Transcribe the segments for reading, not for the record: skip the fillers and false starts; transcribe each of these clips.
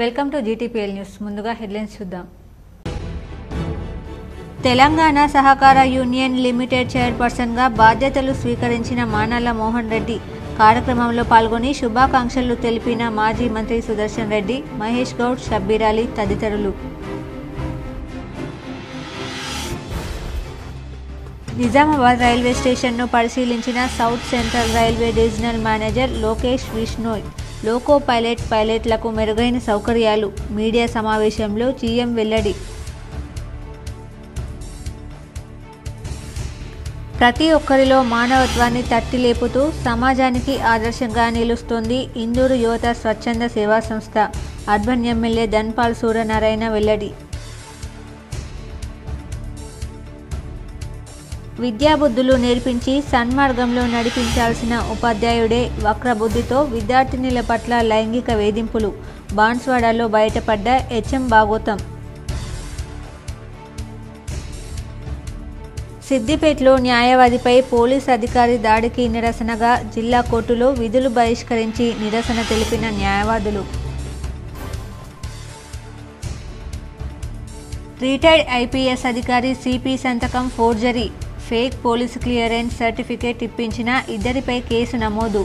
Welcome to GTPL news. ముందుగా headlines చూద్దాం. తెలంగాణ సహకార యూనియన్ లిమిటెడ్ చైర్పర్సన్గా బాధ్యతలు స్వీకరించిన మానాల మోహన్ రెడ్డి కార్యక్రమంలో పాల్గొని శుభాకాంక్షలు తెలిపిన మాజీ మంత్రి సుదర్శన్ రెడ్డి, మహేష్ గౌడ్, షబ్బీర్ అలీ తదితరులు. నిజామాబాద్ రైల్వే స్టేషన్ను పరిశీలించిన South Central Railway divisional manager Lokesh Vishnoi. Loco పైలట్లకు మెరుగైన సౌకర్యాలు. మీడియా సమావేశంలో జీఎం వెల్లడి. ప్రతి ఒక్కరిలో మానవత్వాన్ని తట్టి లేపుతూ సమాజానికి ఆదర్శంగా నిలుస్తోంది ఇందూరు యువత స్వచ్ఛంద సేవా సంస్థ. అర్బన్ ఎమ్మెల్యే ధన్పాల్ సూర్యనారాయణ వెల్లడి. విద్యాబుద్ధులు నేర్పించి సన్మార్గంలో నడిపించాల్సిన ఉపాధ్యాయుడే వక్రబుద్ధితో విద్యార్థినుల పట్ల లైంగిక వేధింపులు. బాన్స్వాడలో బయటపడ్డ హెచ్ఎం భాగోతం. సిద్దిపేటలో న్యాయవాదిపై పోలీస్ అధికారి దాడికి నిరసనగా జిల్లా కోర్టులో విధులు బహిష్కరించి నిరసన తెలిపిన న్యాయవాదులు. రిటైర్డ్ ఐపీఎస్ అధికారి సిపి సంతకం forgery. Fake police clearance certificate ఇప్పించిన ఇద్దరిపై కేసు నమోదు.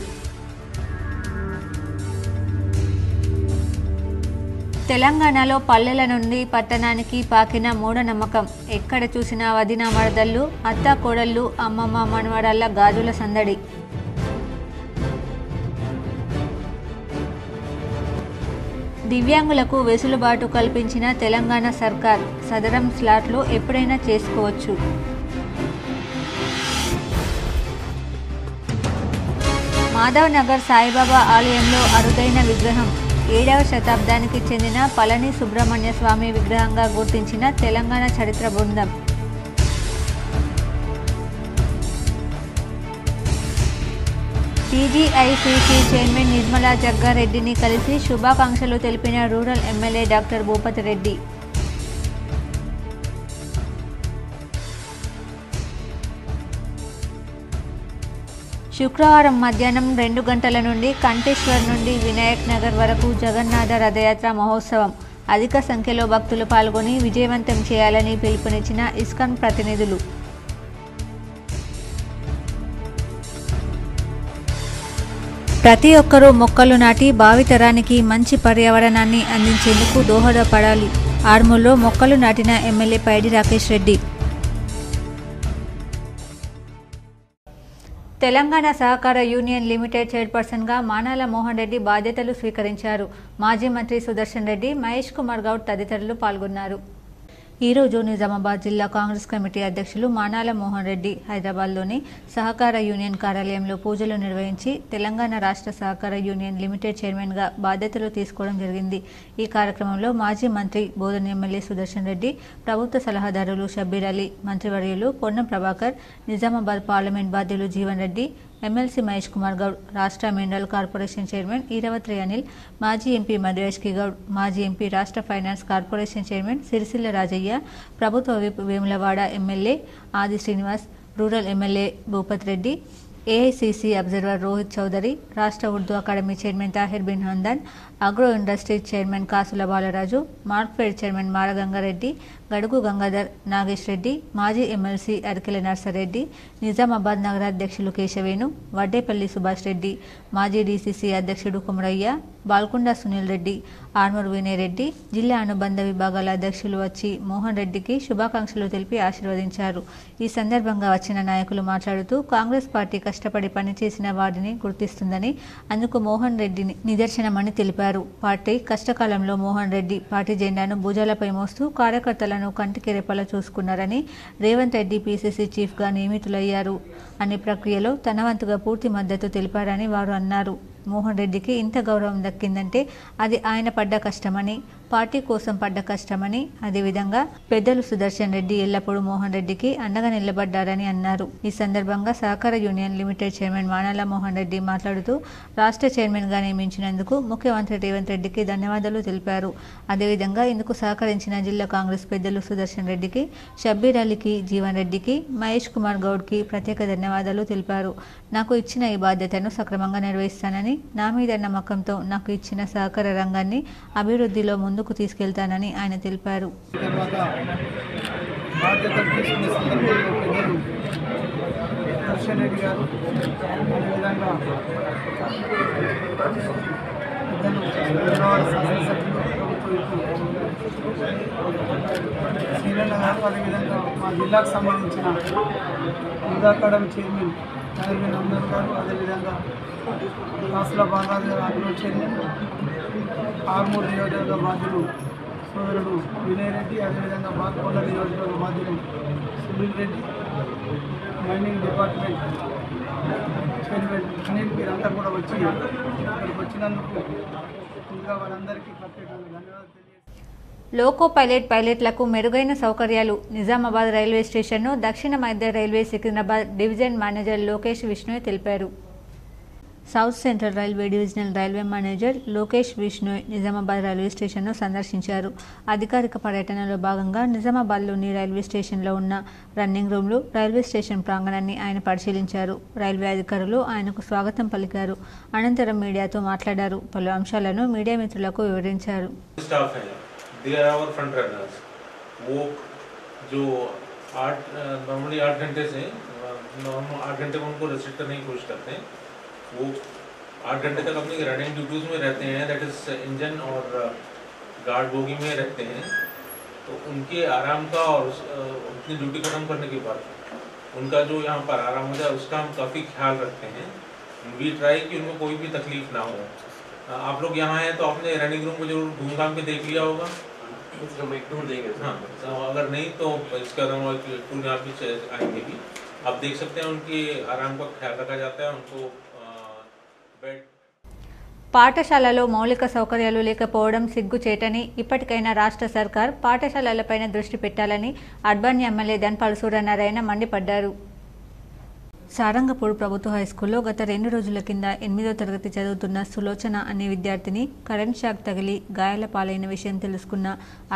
తెలంగాణలో పల్లెల నుండి పట్టణానికి పాకిన మూఢనమ్మకం. ఎక్కడ చూసినా వదిన మరదళ్ళు, అత్త కోడళ్ళు, అమ్మమ్మ మనవరాళ్ల గాజుల సందడి. దివ్యాంగులకు వెసులుబాటు కల్పించిన తెలంగాణ సర్కార్. సదరం స్లాట్లో ఎప్పుడైనా చేసుకోవచ్చు. మాధవ్ నగర్ సాయిబాబా ఆలయంలో అరుదైన విగ్రహం. 7వ శతాబ్దానికి చెందిన పళని సుబ్రహ్మణ్య స్వామి విగ్రహంగా గుర్తించిన తెలంగాణ చరిత్ర బృందం. టీజీఐసీసీ చైర్మన్ నిర్మలా జగ్గారెడ్డిని కలిసి శుభాకాంక్షలు తెలిపిన rural MLA doctor Bhupathi Reddy. శుక్రవారం మధ్యాహ్నం 2 గంటల నుండి కంఠేశ్వర్ నుండి వినాయక్ నగర్ వరకు జగన్నాథ రథయాత్ర మహోత్సవం. అధిక సంఖ్యలో భక్తులు పాల్గొని విజయవంతం చేయాలని పిలుపునిచ్చిన ఇస్కాన్ ప్రతినిధులు. ప్రతి ఒక్కరూ మొక్కలు నాటి భావితరానికి మంచి పర్యావరణాన్ని అందించేందుకు దోహదపడాలి. ఆర్మూర్లో మొక్కలు నాటిన ఎమ్మెల్యే పైడి రాకేష్ రెడ్డి. తెలంగాణ సహకార యూనియన్ లిమిటెడ్ చైర్పర్సన్గా మానాల మోహన్ రెడ్డి బాధ్యతలు స్వీకరించారు. మాజీ మంత్రి సుదర్శన్ రెడ్డి, మహేష్ కుమార్ గౌడ్ తదితరులు పాల్గొన్నారు. ఈరోజు నిజామాబాద్ జిల్లా కాంగ్రెస్ కమిటీ అధ్యక్షులు మానాల మోహన్ రెడ్డి హైదరాబాద్లోని సహకార యూనియన్ కార్యాలయంలో పూజలు నిర్వహించి తెలంగాణ రాష్ట్ర సహకార యూనియన్ లిమిటెడ్ చైర్మన్గా బాధ్యతలు తీసుకోవడం జరిగింది. ఈ కార్యక్రమంలో మాజీ మంత్రి బోధన్ ఎమ్మెల్యే సుదర్శన్ రెడ్డి, ప్రభుత్వ సలహాదారులు షబ్బీర్ అలీ, మంత్రివర్యులు పొన్నం ప్రభాకర్, నిజామాబాద్ పార్లమెంట్ బాధ్యులు జీవన్ రెడ్డి, ఎమ్మెల్సీ మహేష్ కుమార్ గౌడ్, రాష్ట్ర mineral corporation chairman Eravatri Anil, మాజీ ఎంపీ మధురేష్కి గౌడ్, మాజీ ఎంపీ రాష్ట్ర finance corporation chairman Sircilla Rajaiah, ప్రభుత్వ whip Vemulawada MLA Aadi Srinivas, rural MLA Bhupath Reddy, AICC observer Rohit Chaudhary, రాష్ట్ర Urdu academy chairman Tahir bin Hamdan, agro industries chairman Kasula Balaraju, Markfed chairman Mara Ganga Reddy, Gadugu Gangadhar, Nagesh Reddy, మాజీ ఎమ్మెల్సీ అరికెల నర్సారెడ్డి, నిజామాబాద్ నగరాధ్యక్షులు కేశవేణు, వడ్డేపల్లి సుభాష్ రెడ్డి, మాజీ డీసీసీ అధ్యక్షుడు కుమరయ్య, బాల్కొండ సునీల్ రెడ్డి, ఆర్మూర్ వినయ్ రెడ్డి, జిల్లా అనుబంధ విభాగాల అధ్యక్షులు వచ్చి మోహన్ రెడ్డికి శుభాకాంక్షలు తెలిపి ఆశీర్వదించారు. ఈ సందర్భంగా వచ్చిన నాయకులు మాట్లాడుతూ కాంగ్రెస్ పార్టీ కష్టపడి పనిచేసిన వారిని గుర్తిస్తుందని, అందుకు మోహన్ రెడ్డిని నిదర్శనమని తెలిపారు. పార్టీ కష్టకాలంలో మోహన్ రెడ్డి పార్టీ జెండాను భుజాలపై మోస్తూ కార్యకర్తలను కంటికి రెప్పలా చూసుకున్నారని, రేవంత్ రెడ్డి పీసీసీ చీఫ్గా నియమితులయ్యారు అనే ప్రక్రియలో తన వంతుగా పూర్తి మద్దతు తెలిపారని వారు అన్నారు. మోహన్ రెడ్డికి ఇంత గౌరవం దక్కిందంటే అది ఆయన పడ్డ కష్టమని, పార్టీ కోసం పడ్డ కష్టమని, అదేవిధంగా పెద్దలు సుదర్శన్ రెడ్డి ఎల్లప్పుడూ మోహన్ రెడ్డికి అండగా నిలబడ్డారని అన్నారు. ఈ సందర్భంగా సహకార union limited chairman Manala Mohan Reddy మాట్లాడుతూ రాష్ట్ర చైర్మన్గా నియమించినందుకు ముఖ్యమంత్రి రేవంత్ రెడ్డికి ధన్యవాదాలు తెలిపారు. అదేవిధంగా ఇందుకు సహకరించిన జిల్లా కాంగ్రెస్ పెద్దలు సుదర్శన్ రెడ్డికి, షబ్బీర్ అలీకి, జీవన్ రెడ్డికి, మహేష్ కుమార్ గౌడ్కి ప్రత్యేక ధన్యవాదాలు తెలిపారు. నాకు ఇచ్చిన ఈ బాధ్యతను సక్రమంగా నిర్వహిస్తానని, నా మీద నమ్మకంతో నాకు ఇచ్చిన సహకార రంగాన్ని అభివృద్ధిలో ముందుకు తీసుకెళ్తానని ఆయన తెలిపారు. అదేవిధంగా మా జిల్లాకు సంబంధించిన యుద్ధ అకాడమీ చైర్మన్ నగర్వీన్ అమ్దర్ గారు, అదేవిధంగా కాసుల బాలాజీ గారు ఆగ్రో చైర్మన్, ఆర్మూర్ నియోజకవర్గ బాధ్యులు సోదరుడు వినయ్ రెడ్డి, అదేవిధంగా బాల్కొండ నియోజకవర్గ బాధ్యులు Sunil Reddy, mining department chairman Anil, వీరంతా కూడా వచ్చి ఇక్కడికి వచ్చినందుకు ముందుగా వారందరికీ ప్రత్యేకంగా ధన్యవాదాలు తెలియజేస్తాను. లోకో పైలట్లకు మెరుగైన సౌకర్యాలు. నిజామాబాద్ రైల్వే స్టేషన్ను దక్షిణ మధ్య railway Secunderabad division manager Lokesh Vishnoi తెలిపారు. South Central Railway divisional railway manager Lokesh Vishnoi Nizamabad railway స్టేషన్ను సందర్శించారు. అధికారిక పర్యటనలో భాగంగా నిజామాబాద్లోని రైల్వే స్టేషన్లో ఉన్న రన్నింగ్ రూమ్లు, రైల్వే స్టేషన్ ప్రాంగణాన్ని ఆయన పరిశీలించారు. రైల్వే అధికారులు ఆయనకు స్వాగతం పలికారు. అనంతరం మీడియాతో మాట్లాడారు. పలు అంశాలను మీడియా మిత్రులకు వివరించారు. They are our front runners. वो जो 8 घंटे से नॉर्मल 8 घंटे में उनको रेस्ट्रिक्ट करने की कोशिश करते हैं. वो 8 घंटे तक अपनी रनिंग ड्यूटीज में रहते हैं, दैट इज इंजन और गार्ड बोगी में रहते हैं. तो उनके आराम का और अपनी ड्यूटी खत्म करने के बाद उनका जो यहाँ पर आराम हो जाए उसका हम काफ़ी ख्याल रखते हैं. वी ट्राई कि उनको कोई भी तकलीफ ना हो. आप लोग यहाँ हैं तो आपने रनिंग रूम को जरूर घूम घाम के देख लिया होगा. हम एक टूर देंगे. हाँ, अगर नहीं तो इसका टूर यहाँ पे आएंगे भी. आप देख सकते हैं उनकी आराम का ख्याल रखा जाता है. उनको बेड పాఠశాలలో మౌలిక సౌకర్యాలు లేకపోవడం సిగ్గుచేటని, ఇప్పటికైనా రాష్ట్ర సర్కార్ పాఠశాలలపైన దృష్టి పెట్టాలని అర్బన్ ఎమ్మెల్యే ధన్పాల్ సూర్యనారాయణ మండిపడ్డారు. సారంగపూర్ ప్రభుత్వ హైస్కూల్లో గత 2 రోజుల కింద 8వ తరగతి చదువుతున్న సులోచన అనే విద్యార్థిని కరెంట్ షాక్ తగిలి గాయాల పాలైన విషయం తెలుసుకున్న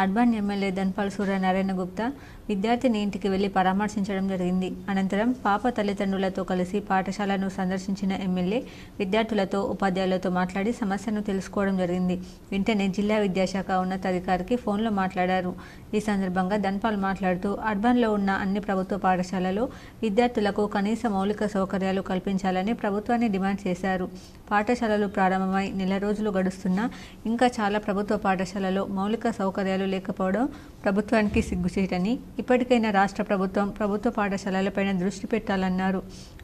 అర్బన్ ఎమ్మెల్యే ధన్పాల్ సూర్యనారాయణ గుప్తా విద్యార్థిని ఇంటికి వెళ్లి పరామర్శించడం జరిగింది. అనంతరం పాప తల్లిదండ్రులతో కలిసి పాఠశాలను సందర్శించిన ఎమ్మెల్యే విద్యార్థులతో, ఉపాధ్యాయులతో మాట్లాడి సమస్యను తెలుసుకోవడం జరిగింది. వెంటనే జిల్లా విద్యాశాఖ ఉన్నతాధికారికి ఫోన్లో మాట్లాడారు. ఈ సందర్భంగా ధన్పాల్ మాట్లాడుతూ అర్బన్లో ఉన్న అన్ని ప్రభుత్వ పాఠశాలలో విద్యార్థులకు కనీస మౌలిక సౌకర్యాలు కల్పించాలని ప్రభుత్వాన్ని డిమాండ్ చేశారు. పాఠశాలలు ప్రారంభమై నెల రోజులు గడుస్తున్నా ఇంకా చాలా ప్రభుత్వ పాఠశాలలో మౌలిక సౌకర్యాలు లేకపోవడం ప్రభుత్వానికి సిగ్గుచేటని, ఇప్పటికైనా రాష్ట్ర ప్రభుత్వం ప్రభుత్వ పాఠశాలలపైన దృష్టి పెట్టాలన్నారు.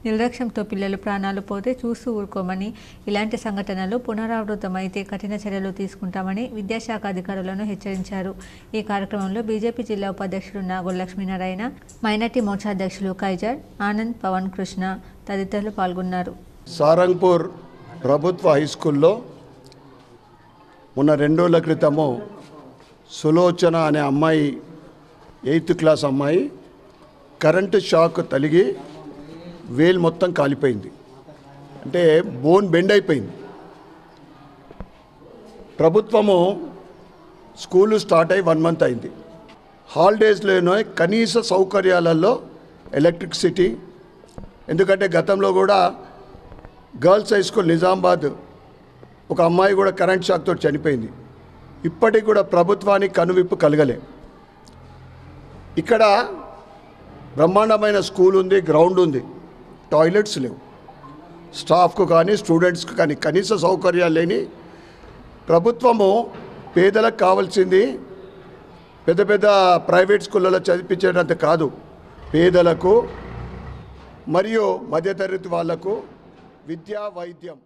నిర్లక్ష్యంతో పిల్లలు ప్రాణాలు పోతే చూస్తూ ఊరుకోమని, ఇలాంటి సంఘటనలు పునరావృతమైతే కఠిన చర్యలు తీసుకుంటామని విద్యాశాఖ అధికారులను హెచ్చరించారు. ఈ కార్యక్రమంలో బీజేపీ జిల్లా ఉపాధ్యక్షుడు నాగోల్ లక్ష్మీనారాయణ, మైనార్టీ మోర్చా అధ్యక్షులు ఖైజర్, ఆనంద్, పవన్ కృష్ణ తదితరులు పాల్గొన్నారు. సారంగపూర్ ప్రభుత్వ హైస్కూల్లో మొన్న 2 రోజుల క్రితము సులోచన అనే అమ్మాయి, 8th క్లాస్ అమ్మాయి కరెంటు షాక్ తగిలి వేలు మొత్తం కాలిపోయింది. అంటే బోన్ బెండ్ అయిపోయింది. ప్రభుత్వము స్కూలు స్టార్ట్ అయ్యి 1 మంత్ అయింది. హాలిడేస్లోనో కనీస సౌకర్యాలలో ఎలక్ట్రిసిటీ, ఎందుకంటే గతంలో కూడా గర్ల్స్ హై స్కూల్ నిజామాబాద్ ఒక అమ్మాయి కూడా కరెంట్ షాక్తో చనిపోయింది. ఇప్పటికి కూడా ప్రభుత్వానికి కనువిప్పు కలగలే. ఇక్కడ బ్రహ్మాండమైన స్కూల్ ఉంది, గ్రౌండ్ ఉంది, టాయిలెట్స్ లేవు, స్టాఫ్కు కానీ స్టూడెంట్స్కు కానీ కనీస సౌకర్యాలు లేని ప్రభుత్వము పేదలకు కావాల్సింది పెద్ద పెద్ద ప్రైవేట్ స్కూళ్ళలో చదివించేటంత కాదు, పేదలకు మరియు మధ్యతరగతి వాళ్లకు విద్యా, వైద్యం.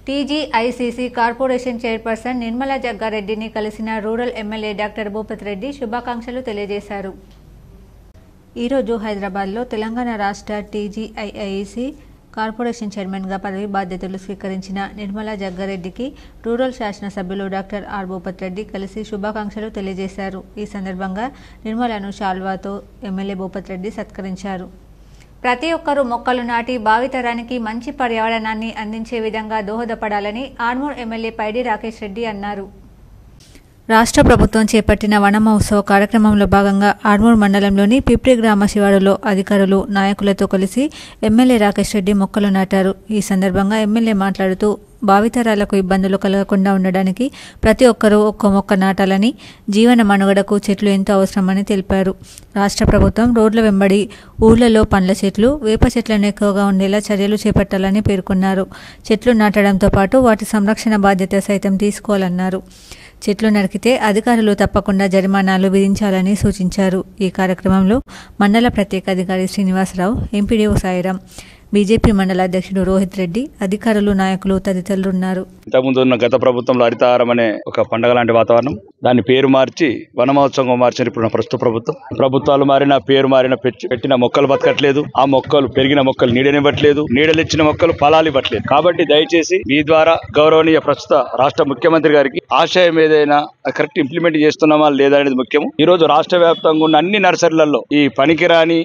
టీజీఐసీసీ కార్పొరేషన్ చైర్పర్సన్ నిర్మలా జగ్గారెడ్డిని కలిసిన rural MLA doctor Bhupathi Reddy శుభాకాంక్షలు తెలియజేశారు. ఈరోజు హైదరాబాద్లో తెలంగాణ రాష్ట్ర టీజీఐఐసీ కార్పొరేషన్ చైర్మన్గా పదవి బాధ్యతలు స్వీకరించిన నిర్మలా జగ్గారెడ్డికి రూరల్ శాసనసభ్యులు డాక్టర్ ఆర్ భూపత్ రెడ్డి కలిసి శుభాకాంక్షలు తెలియజేశారు. ఈ సందర్భంగా నిర్మలను శాల్వాతో ఎమ్మెల్యే భూపత్ రెడ్డి సత్కరించారు. ప్రతి ఒక్కరూ మొక్కలు నాటి భావితరానికి మంచి పర్యావరణాన్ని అందించే విధంగా దోహదపడాలని ఆర్మూర్ ఎమ్మెల్యే పైడి రాకేష్ రెడ్డి అన్నారు. రాష్ట్ర ప్రభుత్వం చేపట్టిన వన మహోత్సవ కార్యక్రమంలో భాగంగా ఆర్మూర్ మండలంలోని పిప్రి గ్రామ శివారులో అధికారులు నాయకులతో కలిసి ఎమ్మెల్యే రాకేష్ రెడ్డి మొక్కలు నాటారు. ఈ సందర్భంగా ఎమ్మెల్యే మాట్లాడుతూ భావితరాలకు ఇబ్బందులు కలగకుండా ఉండడానికి ప్రతి ఒక్కరూ ఒక్క మొక్క నాటాలని, జీవన మనుగడకు చెట్లు ఎంతో అవసరమని తెలిపారు. రాష్ట్ర ప్రభుత్వం రోడ్ల వెంబడి ఊళ్లలో పండ్ల చెట్లు, వేప చెట్లను ఎక్కువగా ఉండేలా చర్యలు చేపట్టాలని పేర్కొన్నారు. చెట్లు నాటడంతో పాటు వాటి సంరక్షణ బాధ్యత సైతం తీసుకోవాలన్నారు. చెట్లు నరికితే అధికారులు తప్పకుండా జరిమానాలు విధించాలని సూచించారు. ఈ కార్యక్రమంలో మండల ప్రత్యేక అధికారి శ్రీనివాసరావు, ఎంపీడీఓ సాయిరాం, బీజేపీ మండల అధ్యక్షుడు రోహిత్ రెడ్డి, అధికారులు, నాయకులు తదితరులు ఉన్నారు. ఇంతకుముందు ఉన్న గత ప్రభుత్వంలో హరితహారం అనే ఒక పండుగ లాంటి వాతావరణం, దాన్ని పేరు మార్చి వన మహోత్సవం మార్చారు. ఇప్పుడు ప్రస్తుత ప్రభుత్వాలు మారినా, పేరు మారినా, పెట్టిన మొక్కలు బతకట్లేదు. ఆ మొక్కలు పెరిగిన మొక్కలు నీడనివ్వట్లేదు, నీడలిచ్చిన మొక్కలు ఫలాలు ఇవ్వట్లేదు. కాబట్టి దయచేసి మీ ద్వారా గౌరవనీయ ప్రస్తుత రాష్ట్ర ముఖ్యమంత్రి గారికి ఆశయం ఏదైనా కరెక్ట్ ఇంప్లిమెంట్ చేస్తున్నామా లేదా అనేది ముఖ్యము. ఈ రోజు రాష్ట్ర వ్యాప్తంగా ఉన్న అన్ని నర్సరీలలో ఈ పనికిరాని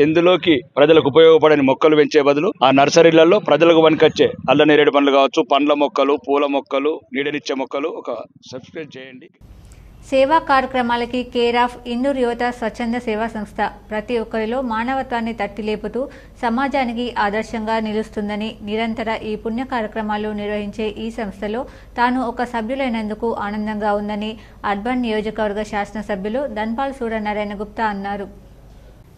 ఎందులోకి ప్రజలకు ఉపయోగపడని మొక్కలు పెంచే బదులు ఆ నర్సరీలలో ప్రజలకు పనికొచ్చే అల్ల నేరేడు పండ్లు కావచ్చు, పండ్ల మొక్కలు, పూల మొక్కలు, నీడనిచ్చే మొక్కలు ఒక సబ్స్క్రైబ్ చేయండి. సేవా కార్యక్రమాలకి కేర్ ఆఫ్ ఇందూర్ యువత స్వచ్ఛంద సేవా సంస్థ ప్రతి ఒక్కరిలో మానవత్వాన్ని తట్టిలేపుతూ సమాజానికి ఆదర్శంగా నిలుస్తుందని, నిరంతర ఈ పుణ్య కార్యక్రమాలు నిర్వహించే ఈ సంస్థలో తాను ఒక సభ్యులైనందుకు ఆనందంగా ఉందని అర్బన్ నియోజకవర్గ శాసనసభ్యులు ధన్పాల్ సూర్యనారాయణ గుప్తా అన్నారు.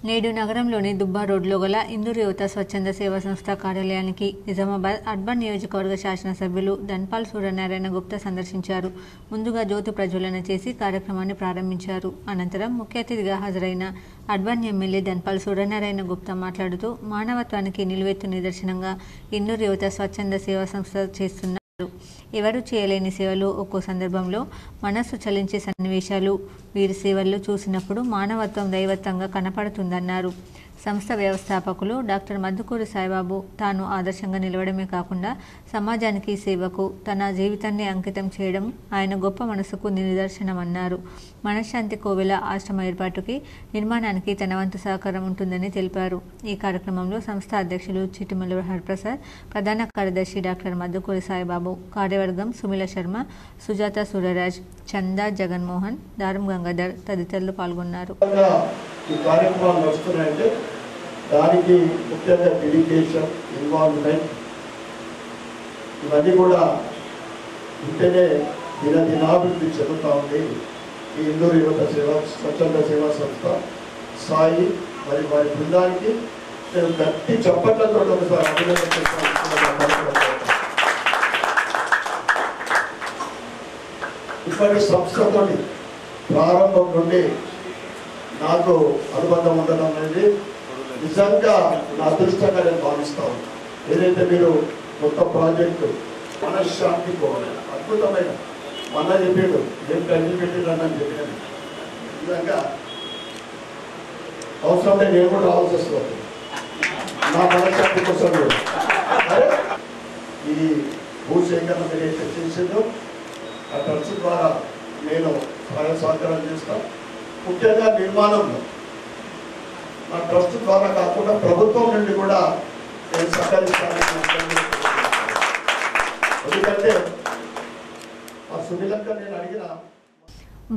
నేడు నగరంలోని దుబ్బా రోడ్లో గల ఇందూర్ యువత స్వచ్ఛంద సేవా సంస్థ కార్యాలయానికి నిజామాబాద్ అర్బన్ నియోజకవర్గ శాసనసభ్యులు ధన్పాల్ సూర్యనారాయణ గుప్తా సందర్శించారు. ముందుగా జ్యోతి ప్రజ్వలన చేసి కార్యక్రమాన్ని ప్రారంభించారు. అనంతరం ముఖ్య అతిథిగా హాజరైన అర్బన్ ఎమ్మెల్యే ధన్పాల్ సూర్యనారాయణ గుప్తా మాట్లాడుతూ మానవత్వానికి నిలువెత్తు నిదర్శనంగా ఇందూర్ యువత స్వచ్ఛంద సేవా సంస్థ చేస్తున్నారు. ఎవరు చేయలేని సేవలు, ఒక్కో సందర్భంలో మనస్సు చలించే సన్నివేశాలు వీరి సేవల్లో చూసినప్పుడు మానవత్వం దైవత్వంగా కనపడుతుందన్నారు. సంస్థ వ్యవస్థాపకులు డాక్టర్ మద్దుకూరి సాయిబాబు తాను ఆదర్శంగా నిలవడమే కాకుండా సమాజానికి సేవకు తన జీవితాన్ని అంకితం చేయడం ఆయన గొప్ప మనసుకు నిదర్శనమన్నారు. మనశ్శాంతి కోవెల ఆశ్రమ ఏర్పాటుకి, నిర్మాణానికి తన వంతు సహకారం ఉంటుందని తెలిపారు. ఈ కార్యక్రమంలో సంస్థ అధ్యక్షులు చిటిమల హరిప్రసాద్, ప్రధాన కార్యదర్శి డాక్టర్ మద్దుకూరి సాయిబాబు, కార్యవర్గం సుమిల శర్మ, సుజాత సూర్యరాజ్, చందా జగన్మోహన్, దారం గంగాధర్ తదితరులు పాల్గొన్నారు. ఈ కార్యక్రమాలు నడుస్తున్నాయంటే దానికి ముఖ్యంగా డెడికేషన్, ఇన్వాల్వ్మెంట్ ఇవన్నీ కూడా ఉంటేనే దినాభివృద్ధి చెందుతూ ఉంది. ఈ ఇందూర్ యువత స్వచ్ఛంద సేవా సంస్థ సాయి మరి వారి బృందానికి నేను గట్టి చప్పట్లతో ఒకసారి అభినందన చేస్తాను. ఇప్పటి సంస్థతో ప్రారంభం నుండి నాకు అనుబంధం ఉండడం అనేది నిజంగా నా అదృష్టంగా నేను భావిస్తాను. ఏదైతే మీరు కొత్త ప్రాజెక్టు మనశ్శాంతి అద్భుతమైన మన చెప్పాడు, ఏం కలిసి పెట్టిందని చెప్పాను. నిజంగా అవసరం నేను కూడా రావాల్సి వస్తుంది నా మనశ్శాంతి కోసం. ఈ భూసేకరణ మీరు ఏదైతే చేసిందో ఆ ట్రస్ట్ ద్వారా నేను సహాయ సహకారం చేస్తాను. ముఖ్యంగా నిర్మాణంలో నా ట్రస్ట్ ద్వారా కాకుండా ప్రభుత్వం నుండి కూడా నేను సహకరిస్తాను. ఎందుకంటే ఆ సునీలంగా నేను అడిగిన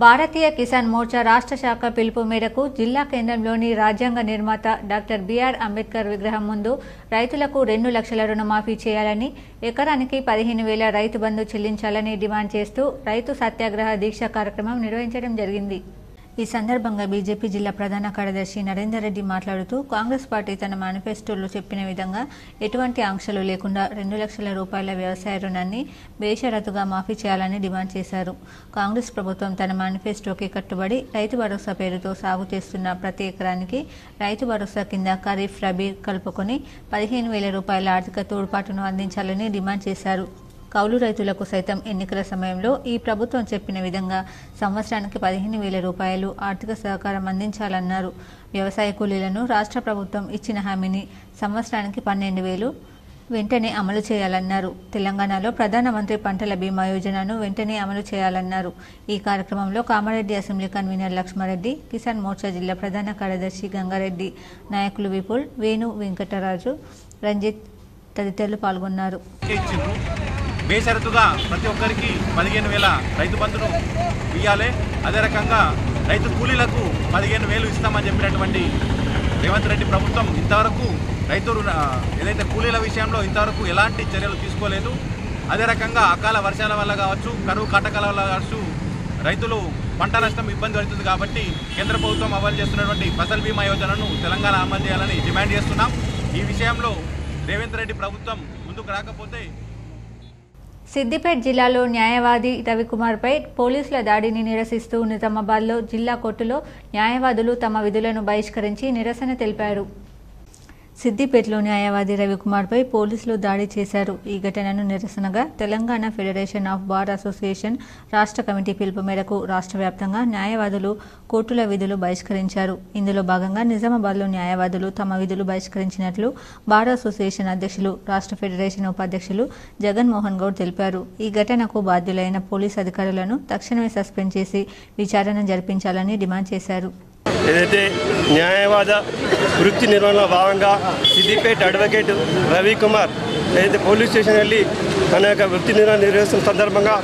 భారతీయ కిసాన్ మోర్చా రాష్ట్ర శాఖ పిలుపు మేరకు జిల్లా కేంద్రంలోని రాజ్యాంగ నిర్మాత డాక్టర్ బిఆర్ అంబేద్కర్ విగ్రహం ముందు రైతులకు 2 లక్షల రుణమాఫీ చేయాలని, ఎకరానికి 15,000 రైతు బంధు చెల్లించాలని డిమాండ్ చేస్తూ రైతు సత్యాగ్రహ దీక్ష కార్యక్రమం నిర్వహించడం జరిగింది. ఈ సందర్భంగా బీజేపీ జిల్లా ప్రధాన కార్యదర్శి నరేందర్ రెడ్డి మాట్లాడుతూ కాంగ్రెస్ పార్టీ తన మేనిఫెస్టోలో చెప్పిన విధంగా ఎటువంటి ఆంక్షలు లేకుండా 2 లక్షల రూపాయల వ్యవసాయ రుణాన్ని బేషరతుగా మాఫీ చేయాలని డిమాండ్ చేశారు. కాంగ్రెస్ ప్రభుత్వం తన మేనిఫెస్టోకి కట్టుబడి రైతు భరోసా పేరుతో సాగు చేస్తున్న ప్రతి ఎకరానికి రైతు భరోసా కింద ఖరీఫ్, రబీ కలుపుకొని 15,000 రూపాయల ఆర్థిక తోడ్పాటును అందించాలని డిమాండ్ చేశారు. కౌలు రైతులకు సైతం ఎన్నికల సమయంలో ఈ ప్రభుత్వం చెప్పిన విధంగా సంవత్సరానికి 15,000 రూపాయలు ఆర్థిక సహకారం అందించాలన్నారు. వ్యవసాయ కూలీలను రాష్ట్ర ప్రభుత్వం ఇచ్చిన హామీని సంవత్సరానికి 12,000 వెంటనే అమలు చేయాలన్నారు. తెలంగాణలో ప్రధానమంత్రి పంటల బీమా యోజనను వెంటనే అమలు చేయాలన్నారు. ఈ కార్యక్రమంలో కామారెడ్డి అసెంబ్లీ కన్వీనర్ లక్ష్మారెడ్డి, కిసాన్ మోర్చా జిల్లా ప్రధాన కార్యదర్శి గంగారెడ్డి, నాయకులు విపుల్, వేణు, వెంకటరాజు, రంజిత్ తదితరులు పాల్గొన్నారు. బేషరతుగా ప్రతి ఒక్కరికి 15,000 రైతు బంధును ఇవ్వాలి. అదే రకంగా రైతు కూలీలకు 15,000 ఇస్తామని చెప్పినటువంటి రేవంత్ రెడ్డి ప్రభుత్వం ఇంతవరకు రైతులు ఏదైతే కూలీల విషయంలో ఇంతవరకు ఎలాంటి చర్యలు తీసుకోలేదు. అదే రకంగా అకాల వర్షాల వల్ల కావచ్చు, కరువు కాటకాల వల్ల కావచ్చు రైతులు పంట నష్టం ఇబ్బంది పడుతుంది. కాబట్టి కేంద్ర ప్రభుత్వం అమలు చేస్తున్నటువంటి ఫసల్ బీమా యోజనను తెలంగాణ అమలు చేయాలని డిమాండ్ చేస్తున్నాం. ఈ విషయంలో రేవంత్ రెడ్డి ప్రభుత్వం ముందుకు రాకపోతే సిద్దిపేట జిల్లాలో న్యాయవాది రవికుమార్పై పోలీసుల దాడిని నిరసిస్తూ నిజామాబాద్లో జిల్లా కోర్టులో న్యాయవాదులు తమ విధులను బహిష్కరించి నిరసన తెలిపారు. సిద్దిపేటలో న్యాయవాది రవికుమార్పై పోలీసులు దాడి చేశారు. ఈ ఘటనను నిరసనగా Telangana federation of bar association రాష్ట్ర కమిటీ పిలుపు మేరకు రాష్ట్ర వ్యాప్తంగా న్యాయవాదులు కోర్టుల విధులు బహిష్కరించారు. ఇందులో భాగంగా నిజామాబాద్లో న్యాయవాదులు తమ విధులు బహిష్కరించినట్లు బార్ అసోసియేషన్ అధ్యక్షులు, రాష్ట్ర ఫెడరేషన్ ఉపాధ్యక్షులు జగన్మోహన్ గౌడ్ తెలిపారు. ఈ ఘటనకు బాధ్యులైన పోలీసు అధికారులను తక్షణమే సస్పెండ్ చేసి విచారణ జరిపించాలని డిమాండ్ చేశారు. ఏదైతే న్యాయవాద వృత్తి నిర్వహణలో భాగంగా సిద్దిపేట అడ్వకేట్ రవికుమార్ ఏదైతే పోలీస్ స్టేషన్ వెళ్ళి తన యొక్క వృత్తి నిర్వహణ నిర్వహిస్తున్న సందర్భంగా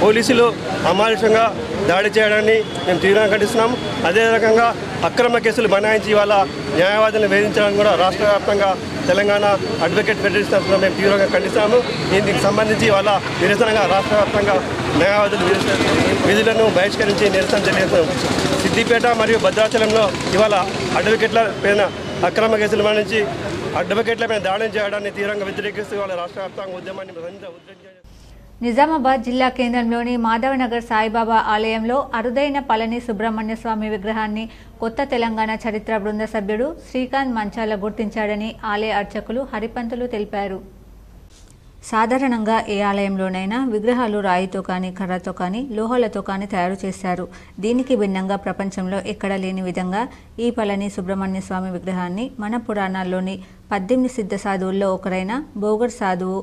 పోలీసులు అమానుషంగా దాడి చేయడాన్ని మేము తీవ్రంగా ఖండిస్తున్నాం. అదే రకంగా అక్రమ కేసులు బనాయించి వాళ్ళ న్యాయవాదులను వేధించడానికి కూడా రాష్ట్ర వ్యాప్తంగా తెలంగాణ అడ్వకేట్ ఫెడరేషన్ మేము తీవ్రంగా ఖండిస్తాము. దీనికి సంబంధించి వాళ్ళ నిరసనగా రాష్ట్ర వ్యాప్తంగా న్యాయవాదులు విధులను బహిష్కరించి నిరసన తెలియజేస్తాం. సిద్దిపేట మరియు భద్రాచలంలో ఇవాళ అడ్వకేట్ల పైన అక్రమ కేసులు మరణించి అడ్వకేట్ల పైన దాడి చేయడాన్ని తీవ్రంగా వ్యతిరేకిస్తూ ఇవాళ రాష్ట్ర వ్యాప్తంగా ఉద్యమాన్ని నిజామాబాద్ జిల్లా కేంద్రంలోని మాధవనగర్ సాయిబాబా ఆలయంలో అరుదైన పళని సుబ్రహ్మణ్య స్వామి విగ్రహాన్ని కొత్త తెలంగాణ చరిత్ర బృంద సభ్యుడు శ్రీకాంత్ మంచాల గుర్తించాడని ఆలయ అర్చకులు హరిపంతులు తెలిపారు. సాధారణంగా ఏ ఆలయంలోనైనా విగ్రహాలు రాయితో కానీ, కర్రతో కానీ, లోహాలతో కానీ తయారు చేస్తారు. దీనికి భిన్నంగా ప్రపంచంలో ఎక్కడా లేని విధంగా ఈ పళని సుబ్రహ్మణ్య స్వామి విగ్రహాన్ని మన పురాణాల్లోని 18 సిద్ధ సాధువుల్లో ఒకరైన బోగర్ సాధువు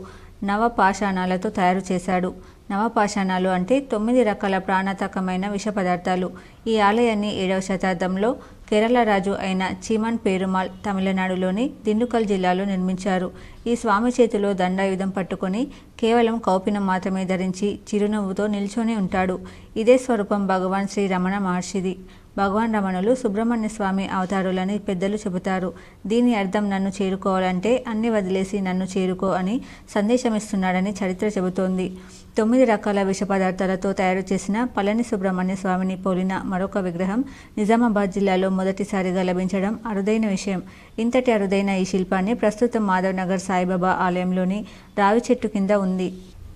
నవపాషాణాలతో తయారు చేశాడు. నవపాషాణాలు అంటే 9 రకాల ప్రాణాంతకమైన విష పదార్థాలు. ఈ ఆలయాన్ని 7వ శతాబ్దంలో కేరళ రాజు అయిన చీమన్ పేరుమాల్ తమిళనాడులోని దిండుకల్ జిల్లాలో నిర్మించారు. ఈ స్వామి చేతిలో దండాయుధం పట్టుకొని కేవలం కౌపినం మాత్రమే ధరించి చిరునవ్వుతో నిల్చొని ఉంటాడు. ఇదే స్వరూపం భగవాన్ శ్రీ రమణ మహర్షిది. భగవాన్ రమణులు సుబ్రహ్మణ్య స్వామి అవతారులని పెద్దలు చెబుతారు. దీని అర్థం నన్ను చేరుకోవాలంటే అన్ని వదిలేసి నన్ను చేరుకో అని సందేశమిస్తున్నాడని చరిత్ర చెబుతోంది. 9 రకాల విష పదార్థాలతో తయారు చేసిన పళని సుబ్రహ్మణ్య స్వామిని పోలిన మరొక విగ్రహం నిజామాబాద్ జిల్లాలో మొదటిసారిగా లభించడం అరుదైన విషయం. ఇంతటి అరుదైన ఈ శిల్పాన్ని ప్రస్తుతం మాధవనగర్ సాయిబాబా ఆలయంలోని రావి చెట్టు కింద ఉంది.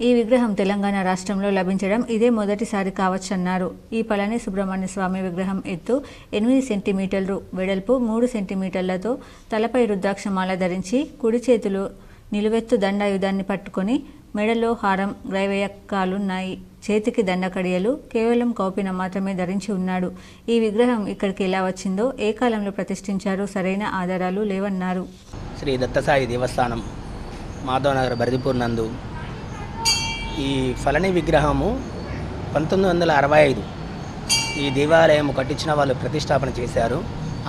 ఈ విగ్రహం తెలంగాణ రాష్ట్రంలో లభించడం ఇదే మొదటిసారి కావచ్చన్నారు. ఈ పళని సుబ్రహ్మణ్య స్వామి విగ్రహం ఎత్తు 8 సెంటీమీటర్లు, వెడల్పు 3 సెంటీమీటర్లతో తలపై రుద్రాక్షమాల ధరించి కుడి చేతిలో నిలువెత్తు దండాయుధాన్ని పట్టుకొని మెడలో హారం, గ్రైవయక్కాలున్నాయి. చేతికి దండకడియలు, కేవలం కౌపినం మాత్రమే ధరించి ఉన్నాడు. ఈ విగ్రహం ఇక్కడికి ఎలా వచ్చిందో, ఏ కాలంలో ప్రతిష్ఠించారో సరైన ఆధారాలు లేవన్నారు. శ్రీ దత్తసాయి దేవస్థానం మాధవనగర్ బరిదిపూర్ నందు ఈ పళని విగ్రహము 1965 ఈ దేవాలయం కట్టించిన వాళ్ళు ప్రతిష్టాపన చేశారు.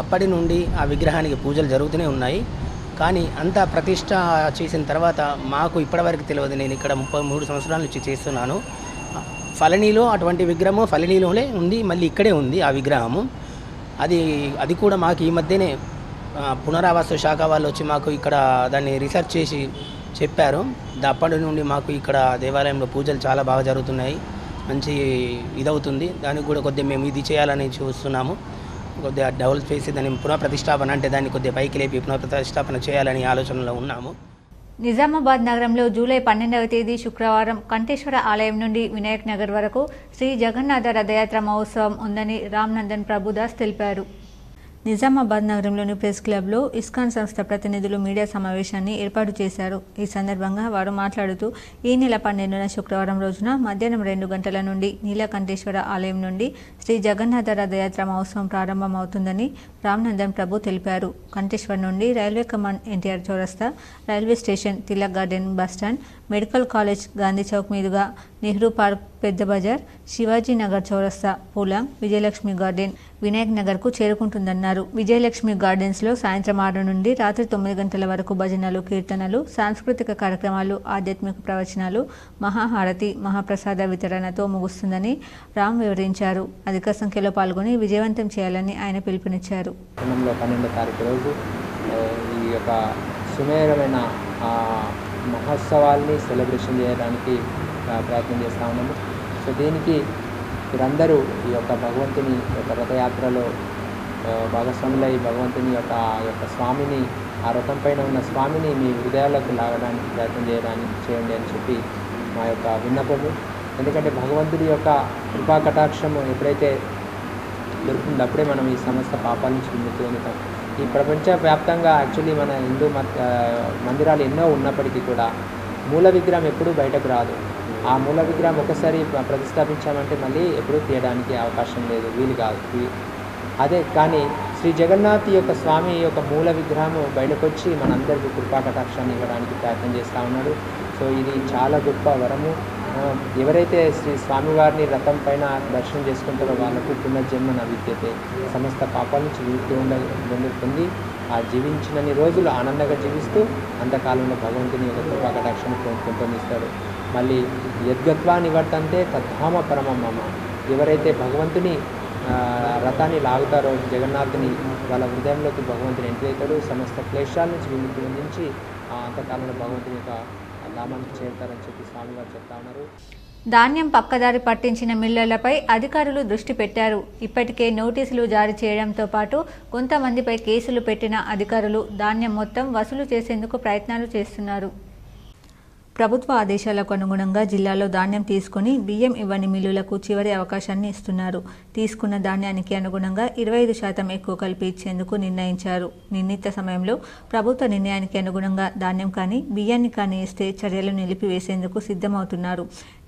అప్పటి నుండి ఆ విగ్రహానికి పూజలు జరుగుతూనే ఉన్నాయి. కానీ అంతా ప్రతిష్ట చేసిన తర్వాత మాకు ఇప్పటివరకు తెలియదు. నేను ఇక్కడ 33 సంవత్సరాల నుంచి చేస్తున్నాను. పళనిలో అటువంటి విగ్రహము పళనిలోనే ఉంది, మళ్ళీ ఇక్కడే ఉంది ఆ విగ్రహము. అది కూడా మాకు ఈ మధ్యనే పునరావాస శాఖ వాళ్ళు వచ్చి మాకు ఇక్కడ దాన్ని రీసెర్చ్ చేసి చెప్పారు. అప్పటి నుండి మాకు ఇక్కడ దేవాలయంలో పూజలు చాలా బాగా జరుగుతున్నాయి, మంచి ఇదవుతుంది. దానికి కూడా కొద్దిగా మేము ఇది చేయాలని చూస్తున్నాము. కొద్దిగా డెవలప్ చేసి దాన్ని పునఃప్రతిష్టాపన అంటే దాన్ని కొద్దిగా పైకి లేపి పునఃప్రతిష్టాపన చేయాలని ఆలోచనలో ఉన్నాము. నిజామాబాద్ నగరంలో జూలై 12వ తేదీ శుక్రవారం కంఠేశ్వర ఆలయం నుండి వినాయక్ నగర్ వరకు శ్రీ జగన్నాథ రథయాత్ర మహోత్సవం ఉందని రామ్నందన్ ప్రభుదాస్ తెలిపారు. నిజామాబాద్ నగరంలోని ప్రెస్ క్లబ్లో ఇస్కాన్ సంస్థ ప్రతినిధులు మీడియా సమావేశాన్ని ఏర్పాటు చేశారు. ఈ సందర్భంగా వారు మాట్లాడుతూ ఈ నెల 12న శుక్రవారం రోజున మధ్యాహ్నం 2 గంటల నుండి నీలకంఠేశ్వర ఆలయం నుండి శ్రీ జగన్నాథ రథయాత్ర మహోత్సవం ప్రారంభమవుతుందని రామ్నందన్ ప్రభు తెలిపారు. కంఠేశ్వర్ నుండి రైల్వే కమాండ్ ఎన్టీఆర్ చౌరస్తా, railway station, Tilak garden, bus stand, medical college, Gandhi Chowk మీదుగా నెహ్రూ పార్క్, పెద్ద బజార్, శివాజీ నగర్ చౌరస్తా, పూలాంగ్, విజయలక్ష్మి గార్డెన్, వినాయక్ నగర్కు చేరుకుంటుందన్నారు. విజయలక్ష్మి గార్డెన్స్లో సాయంత్రం 6 నుండి రాత్రి 9 గంటల వరకు భజనలు, కీర్తనలు, సాంస్కృతిక కార్యక్రమాలు, ఆధ్యాత్మిక ప్రవచనాలు, మహాహారతి, మహాప్రసాద వితరణతో ముగుస్తుందని రామ్ వివరించారు. అధిక సంఖ్యలో పాల్గొని విజయవంతం చేయాలని ఆయన పిలుపునిచ్చారు. 12వ తారీఖు రోజు ఈ యొక్క సుమేరమైన మహోత్సవాల్ని సెలబ్రేషన్ చేయడానికి ప్రయత్నం చేస్తూ ఉన్నాము. సో దీనికి మీరందరూ ఈ యొక్క భగవంతుని యొక్క రథయాత్రలో భాగస్వాములై భగవంతుని యొక్క స్వామిని, ఆ రథం పైన ఉన్న స్వామిని మీ హృదయాలకు లాగడానికి ప్రయత్నం చేయండి అని చెప్పి మా యొక్క విన్నపము. ఎందుకంటే భగవంతుడి యొక్క కృపా కటాక్షం ఎప్పుడైతే దొరుకుతుందో అప్పుడే మనం ఈ సమస్త పాపాల నుంచి విముక్తి పొందుతాం. ఈ ప్రపంచవ్యాప్తంగా యాక్చువల్లీ మన హిందూ మందిరాలు ఎన్నో ఉన్నప్పటికీ కూడా మూల విగ్రహం ఎప్పుడూ బయటకు రాదు. ఆ మూల విగ్రహం ఒకసారి ప్రతిష్టాపించామంటే మళ్ళీ ఎప్పుడూ తీయడానికి అవకాశం లేదు, వీలు కాదు. అదే కానీ శ్రీ జగన్నాథ్ యొక్క స్వామి యొక్క మూల విగ్రహం బయటకు వచ్చి మనందరికీ కృపా కటాక్షాన్ని ఇవ్వడానికి ప్రయత్నం చేస్తూ ఉన్నాడు. సో ఇది చాలా గొప్ప వరము. ఎవరైతే శ్రీ స్వామివారిని రథం పైన దర్శనం చేసుకుంటారో వాళ్ళకు పునర్జన్మ విద్యతే, సమస్త పాపాల నుంచి విముక్తి పొంది ఆ జీవించినన్ని రోజులు ఆనందంగా జీవిస్తూ అంతకాలంలో భగవంతుని యొక్క కృపా కటాక్షాన్ని పెంపొందిస్తాడు. మళ్ళీ యద్గత్వా నివర్తంతే తద్ధామ పరమమ్మ, ఎవరైతే భగవంతుని రథాన్ని లాగుతారో జగన్నాథుని, వాళ్ళ హృదయంలోకి భగవంతుని ఎంట్రీ అవుతాడు. సమస్త క్లేశాల నుంచి విముక్తి పొందించి అంతకాలంలో భగవంతుని యొక్క నామానికి చేరుతారని చెప్పి స్వామివారు చెప్తా ఉన్నారు. ధాన్యం పక్కదారి పట్టించిన మిల్లర్లపై అధికారులు దృష్టి పెట్టారు. ఇప్పటికే నోటీసులు జారీ చేయడంతో పాటు కొంతమందిపై కేసులు పెట్టిన అధికారులు ధాన్యం మొత్తం వసూలు చేసేందుకు ప్రయత్నాలు చేస్తున్నారు. ప్రభుత్వ ఆదేశాలకు అనుగుణంగా జిల్లాలో ధాన్యం తీసుకుని బియ్యం ఇవ్వని మిల్లులకు చివరి అవకాశాన్ని ఇస్తున్నారు. తీసుకున్న ధాన్యానికి అనుగుణంగా 25% ఎక్కువ కలిపి ఇచ్చేందుకు నిర్ణయించారు. నిర్ణీత సమయంలో ప్రభుత్వ నిర్ణయానికి అనుగుణంగా ధాన్యం కానీ బియ్యాన్ని కానీ ఇస్తే చర్యలు నిలిపివేసేందుకు సిద్ధమవుతున్నారు.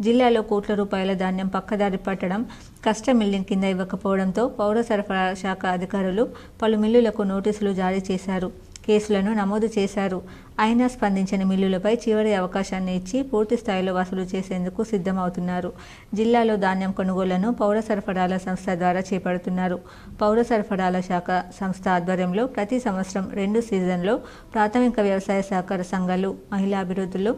జిల్లాలో కోట్ల రూపాయల ధాన్యం పక్కదారి పట్టడం, కస్టమ్ మిల్లింగ్ కింద ఇవ్వకపోవడంతో పౌర సరఫరా శాఖ అధికారులు పలు మిల్లులకు నోటీసులు జారీ చేశారు. కేసులను నమోదు చేశారు. అయినా స్పందించని మిల్లులపై చివరి అవకాశాన్ని ఇచ్చి పూర్తి స్థాయిలో వసూలు చేసేందుకు సిద్ధమవుతున్నారు. జిల్లాలో ధాన్యం కొనుగోళ్లను పౌర సరఫరాల సంస్థ ద్వారా చేపడుతున్నారు. పౌర సరఫరాల శాఖ సంస్థ ఆధ్వర్యంలో ప్రతి సంవత్సరం 2 సీజన్లో ప్రాథమిక వ్యవసాయ సహకార సంఘాలు, మహిళా అభివృద్ధిలో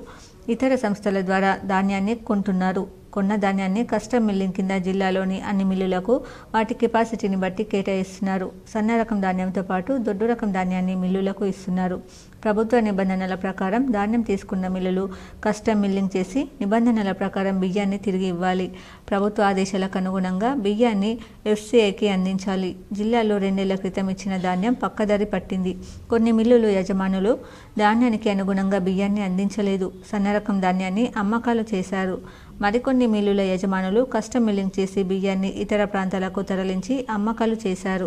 ఇతర సంస్థల ద్వారా ధాన్యాన్ని కొంటున్నారు. కొన్న ధాన్యాన్ని కస్టమ్ మిల్లింగ్ కింద జిల్లాలోని అన్ని మిల్లులకు వాటి కెపాసిటీని బట్టి కేటాయిస్తున్నారు. సన్న రకం ధాన్యంతో పాటు దొడ్డు రకం ధాన్యాన్ని మిల్లులకు ఇస్తున్నారు. ప్రభుత్వ నిబంధనల ప్రకారం ధాన్యం తీసుకున్న మిల్లులు కస్టమ్ మిల్లింగ్ చేసి నిబంధనల ప్రకారం బియ్యాన్ని తిరిగి ఇవ్వాలి. ప్రభుత్వ ఆదేశాలకు అనుగుణంగా బియ్యాన్ని ఎఫ్సీఐకి అందించాలి. జిల్లాలో 2 నెలల క్రితం ఇచ్చిన ధాన్యం పక్కదారి పట్టింది. కొన్ని మిల్లులు యజమానులు ధాన్యానికి అనుగుణంగా బియ్యాన్ని అందించలేదు. సన్న రకం ధాన్యాన్ని అమ్మకాలు చేశారు. మరికొన్ని మిల్లుల యజమానులు కస్టమ్ మిల్లింగ్ చేసి బియ్యాన్ని ఇతర ప్రాంతాలకు తరలించి అమ్మకాలు చేశారు.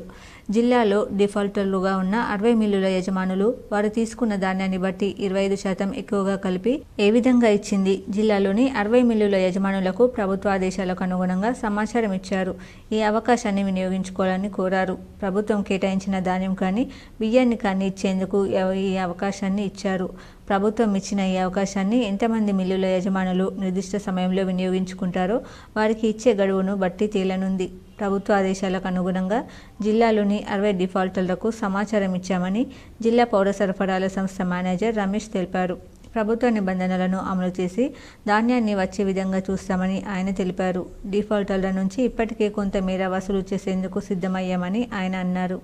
జిల్లాలో డిఫాల్టర్లుగా ఉన్న 60 మిల్లుల యజమానులు వారు తీసుకున్న ధాన్యాన్ని బట్టి 25% ఎక్కువగా కలిపి ఏ విధంగా ఇచ్చింది. జిల్లాలోని 60 మిల్లుల యజమానులకు ప్రభుత్వ ఆదేశాలకు అనుగుణంగా సమాచారం ఇచ్చారు. ఈ అవకాశాన్ని వినియోగించుకోవాలని కోరారు. ప్రభుత్వం కేటాయించిన ధాన్యం కానీ బియ్యాన్ని కానీ ఇచ్చేందుకు ఈ అవకాశాన్ని ఇచ్చారు. ప్రభుత్వం ఇచ్చిన ఈ అవకాశాన్ని ఎంతమంది మిల్లుల యజమానులు నిర్దిష్ట సమయంలో వినియోగించుకుంటారో వారికి ఇచ్చే గడువును బట్టి తేలనుంది. ప్రభుత్వ ఆదేశాలకు అనుగుణంగా జిల్లాలోని 60 డిఫాల్టర్లకు సమాచారం ఇచ్చామని జిల్లా పౌర సరఫరాల సంస్థ మేనేజర్ రమేష్ తెలిపారు. ప్రభుత్వ నిబంధనలను అమలు చేసి ధాన్యాన్ని వచ్చే విధంగా చూస్తామని ఆయన తెలిపారు. డిఫాల్టర్ల నుంచి ఇప్పటికే కొంతమేర వసూలు చేసేందుకు సిద్ధమయ్యామని ఆయన అన్నారు.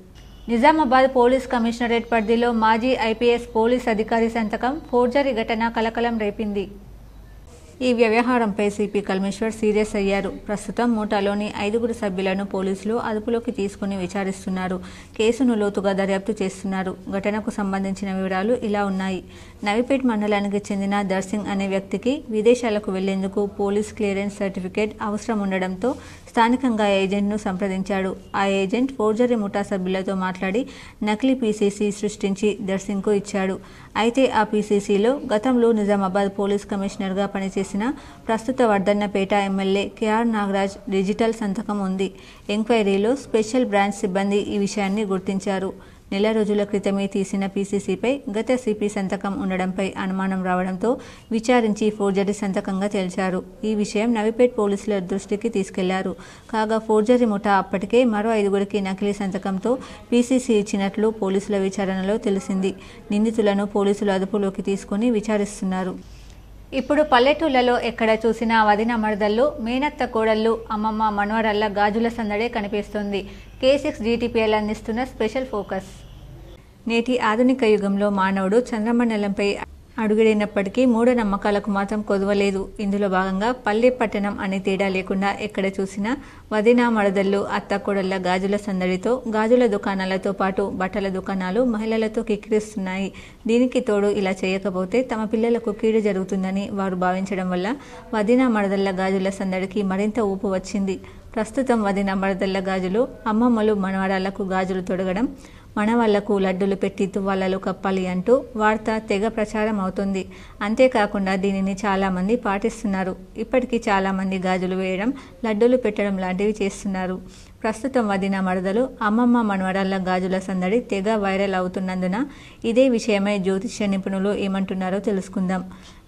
నిజామాబాద్ పోలీస్ కమిషనరేట్ పరిధిలో మాజీ ఐపీఎస్ పోలీస్ అధికారి సంతకం ఫోర్జరీ ఘటన కలకలం రేపింది. ఈ వ్యవహారంపై సిపి కల్మేశ్వర్ సీరియస్ అయ్యారు. ప్రస్తుతం ముఠాలోని 5 సభ్యులను పోలీసులు అదుపులోకి తీసుకుని విచారిస్తున్నారు. కేసును లోతుగా దర్యాప్తు చేస్తున్నారు. ఘటనకు సంబంధించిన వివరాలు ఇలా ఉన్నాయి. నవిపేట్ మండలానికి చెందిన దర్సింగ్ అనే వ్యక్తికి విదేశాలకు వెళ్లేందుకు పోలీస్ క్లియరెన్స్ సర్టిఫికేట్ అవసరం ఉండడంతో స్థానికంగా ఏజెంట్ను సంప్రదించాడు. ఆ ఏజెంట్ ఫోర్జరీ ముఠా సభ్యులతో మాట్లాడి నకిలీ పీసీసీ సృష్టించి దర్సింగ్కు ఇచ్చాడు. అయితే ఆ పీసీసీలో గతంలో నిజామాబాద్ పోలీస్ కమిషనర్గా పనిచేసిన ప్రస్తుత Wardhannapet MLA KR Nagaraj digital సంతకం ఉంది. ఎంక్వైరీలో స్పెషల్ బ్రాంచ్ సిబ్బంది ఈ విషయాన్ని గుర్తించారు. నెల రోజుల క్రితమే తీసిన పీసీసీపై గత సిపి సంతకం ఉండడంపై అనుమానం రావడంతో విచారించి ఫోర్జరీ సంతకంగా తేల్చారు. ఈ విషయం నవిపేట్ పోలీసుల దృష్టికి తీసుకెళ్లారు. కాగా ఫోర్జరీ ముఠా అప్పటికే మరో 5 నకిలీ సంతకంతో పీసీసీ ఇచ్చినట్లు పోలీసుల విచారణలో తెలిసింది. నిందితులను పోలీసులు అదుపులోకి తీసుకుని విచారిస్తున్నారు. ఇప్పుడు పల్లెటూళ్లలో ఎక్కడ చూసినా వదిన మరదళ్ళు, మేనత్త కోడళ్ళు, అమ్మమ్మ మనవరాళ్ల గాజుల సందడే కనిపిస్తుంది. K6 GTPL అందిస్తున్న స్పెషల్ ఫోకస్. నేటి ఆధునిక యుగంలో మానవుడు చంద్రమండలంపై అడుగుడినప్పటికీ మూఢనమ్మకాలకు మాత్రం కొదవలేదు. ఇందులో భాగంగా పల్లె పట్టణం అనే తేడా లేకుండా ఎక్కడ చూసినా వదిన మరదళ్ళు, అత్త కోడళ్ల గాజుల సందడితో గాజుల దుకాణాలతో పాటు బట్టల దుకాణాలు మహిళలతో కిక్కిరిస్తున్నాయి. దీనికి తోడు ఇలా చేయకపోతే తమ పిల్లలకు కీడు జరుగుతుందని వారు భావించడం వల్ల వదిన మరదళ్ల గాజుల సందడికి మరింత ఊపు వచ్చింది. ప్రస్తుతం వదిన మరదళ్ల గాజులు అమ్మమ్మలు మనవరాళ్లకు గాజులు తొడగడం, మనవాళ్లకు లడ్డులు పెట్టి తువ్వాలలు కప్పాలి అంటూ వార్త తెగ ప్రచారం అవుతుంది. అంతేకాకుండా దీనిని చాలామంది పాటిస్తున్నారు. ఇప్పటికీ చాలామంది గాజులు వేయడం, లడ్డులు పెట్టడం లాంటివి చేస్తున్నారు. ప్రస్తుతం వదిన మరదలు అమ్మమ్మ మనవరాళ్ల గాజుల సందడి తెగ వైరల్ అవుతున్నందున ఇదే విషయమై జ్యోతిష్య నిపుణులు ఏమంటున్నారో తెలుసుకుందాం.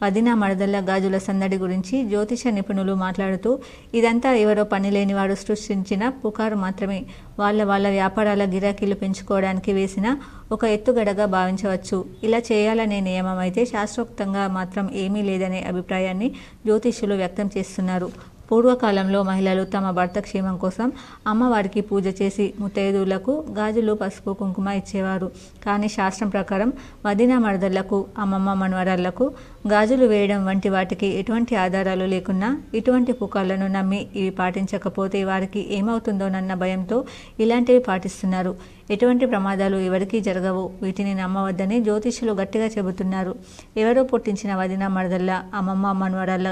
వదిన మరదళ్ల గాజుల సందడి గురించి జ్యోతిష నిపుణులు మాట్లాడుతూ, ఇదంతా ఎవరో పని లేనివాడు సృష్టించిన పుకారు మాత్రమే. వాళ్ళ వ్యాపారాల గిరాకీలు పెంచుకోవడానికి వేసిన ఒక ఎత్తుగడగా భావించవచ్చు. ఇలా చేయాలనే నియమం అయితే శాస్త్రోక్తంగా మాత్రం ఏమీ లేదనే అభిప్రాయాన్ని జ్యోతిష్యులు వ్యక్తం చేస్తున్నారు. పూర్వకాలంలో మహిళలు తమ భర్త క్షేమం కోసం అమ్మవారికి పూజ చేసి ముత్తైదువులకు గాజులు, పసుపు, కుంకుమ ఇచ్చేవారు. కానీ శాస్త్రం ప్రకారం వదిన మరదళ్లకు, అమ్మమ్మ మనవరాళ్లకు గాజులు వేయడం వంటి వాటికి ఎటువంటి ఆధారాలు లేకున్నా ఇటువంటి పుకార్లను నమ్మి ఇవి పాటించకపోతే వారికి ఏమవుతుందోనన్న భయంతో ఇలాంటివి పాటిస్తున్నారు. ఎటువంటి ప్రమాదాలు ఎవరికీ జరగవు. వీటిని నమ్మవద్దని జ్యోతిష్యులు గట్టిగా చెబుతున్నారు. ఎవరో పుట్టించిన వదిన మరదళ్ల, అమ్మమ్మ మనవరాళ్ల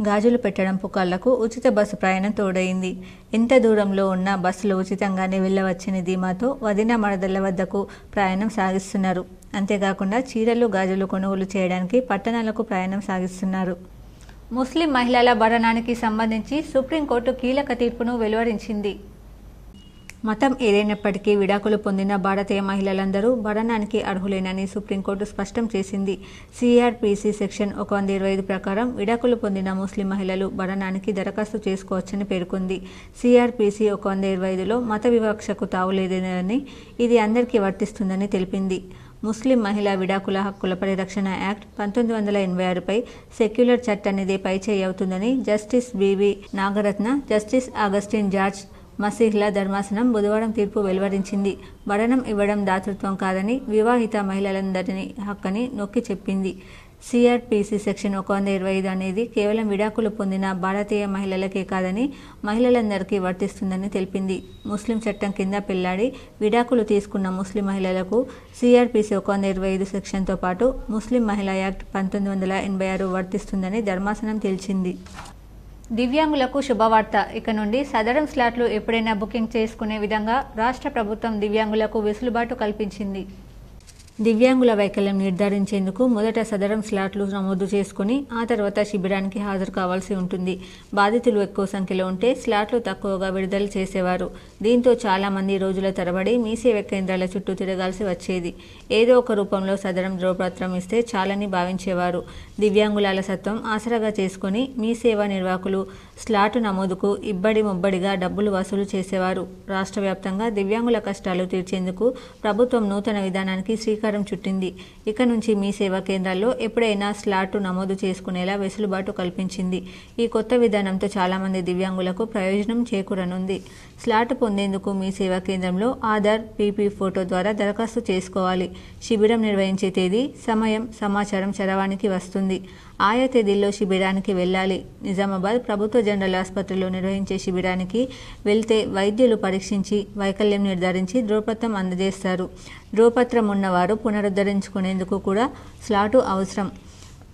గాజులు పెట్టడం పుకార్లకు ఉచిత బస్సు ప్రయాణం తోడైంది. ఎంత దూరంలో ఉన్నా బస్సులో ఉచితంగానే వెళ్ళవచ్చని ధీమాతో వదిన మరదళ్ల వద్దకు ప్రయాణం సాగిస్తున్నారు. అంతేకాకుండా చీరలు, గాజులు కొనుగోలు చేయడానికి పట్టణాలకు ప్రయాణం సాగిస్తున్నారు. ముస్లిం మహిళల భరణానికి సంబంధించి సుప్రీంకోర్టు కీలక తీర్పును వెలువరించింది. మతం ఏదైనప్పటికీ విడాకులు పొందిన భారతీయ మహిళలందరూ భరణానికి అర్హులేనని సుప్రీంకోర్టు స్పష్టం చేసింది. సిఆర్పిసి సెక్షన్ 125 ప్రకారం విడాకులు పొందిన ముస్లిం మహిళలు భరణానికి దరఖాస్తు చేసుకోవచ్చని పేర్కొంది. సిఆర్పిసి 125లో మత వివక్షకు తావులేదని, ఇది అందరికీ వర్తిస్తుందని తెలిపింది. ముస్లిం మహిళా విడాకుల హక్కుల పరిరక్షణ యాక్ట్ 1986పై సెక్యులర్ చట్టానిదే పైచేయి అవుతుందని justice BV Nagarathna, justice Augustine George మసీహ్ల ధర్మాసనం బుధవారం తీర్పు వెలువరించింది. భరణం ఇవ్వడం దాతృత్వం కాదని, వివాహిత మహిళలందరినీ హక్కని నొక్కి చెప్పింది. సిఆర్పిసి సెక్షన్ 125 అనేది కేవలం విడాకులు పొందిన భారతీయ మహిళలకే కాదని మహిళలందరికీ వర్తిస్తుందని తెలిపింది. ముస్లిం చట్టం కింద పెళ్లాడి విడాకులు తీసుకున్న ముస్లిం మహిళలకు సిఆర్పిసి 125 సెక్షన్తో పాటు ముస్లిం మహిళా యాక్ట్ 1986 వర్తిస్తుందని ధర్మాసనం తేల్చింది. దివ్యాంగులకు శుభవార్త. ఇక నుండి సదరం స్లాట్లు ఎప్పుడైనా బుకింగ్ చేసుకునే విధంగా రాష్ట్ర ప్రభుత్వం దివ్యాంగులకు వెసులుబాటు కల్పించింది. దివ్యాంగుల వైకల్యం నిర్ధారించేందుకు మొదట సదరం స్లాట్లు నమోదు చేసుకుని ఆ తర్వాత శిబిరానికి హాజరు కావాల్సి ఉంటుంది. బాధితులు ఎక్కువ సంఖ్యలో ఉంటే స్లాట్లు తక్కువగా విడుదల చేసేవారు. దీంతో చాలామంది రోజుల తరబడి మీ సేవ కేంద్రాల చుట్టూ తిరగాల్సి వచ్చేది. ఏదో ఒక రూపంలో సదరం ధ్రువపత్రం ఇస్తే చాలని భావించేవారు. దివ్యాంగుల అలసత్వం ఆసరాగా చేసుకుని మీ సేవా నిర్వాహకులు స్లాటు నమోదుకు ఇబ్బడి ముబ్బడిగా డబ్బులు వసూలు చేసేవారు. రాష్ట్ర వ్యాప్తంగా దివ్యాంగుల కష్టాలు తీర్చేందుకు ప్రభుత్వం నూతన విధానానికి శ్రీకారం చుట్టింది. ఇక నుంచి మీ సేవా కేంద్రాల్లో ఎప్పుడైనా స్లాటు నమోదు చేసుకునేలా వెసులుబాటు కల్పించింది. ఈ కొత్త విధానంతో చాలామంది దివ్యాంగులకు ప్రయోజనం చేకూరనుంది. స్లాటు పొందేందుకు మీ సేవా కేంద్రంలో ఆధార్, పీపీ ఫోటో ద్వారా దరఖాస్తు చేసుకోవాలి. శిబిరం నిర్వహించే తేదీ, సమయం, సమాచారం చరవాణికి వస్తుంది. ఆయా తేదీల్లో శిబిరానికి వెళ్ళాలి. నిజామాబాద్ ప్రభుత్వ జనరల్ ఆసుపత్రిలో నిర్వహించే శిబిరానికి వెళ్తే వైద్యులు పరీక్షించి వైకల్యం నిర్ధారించి ధ్రువపత్రం అందజేస్తారు. ధ్రువపత్రం ఉన్నవారు పునరుద్ధరించుకునేందుకు కూడా స్లాటు అవసరం.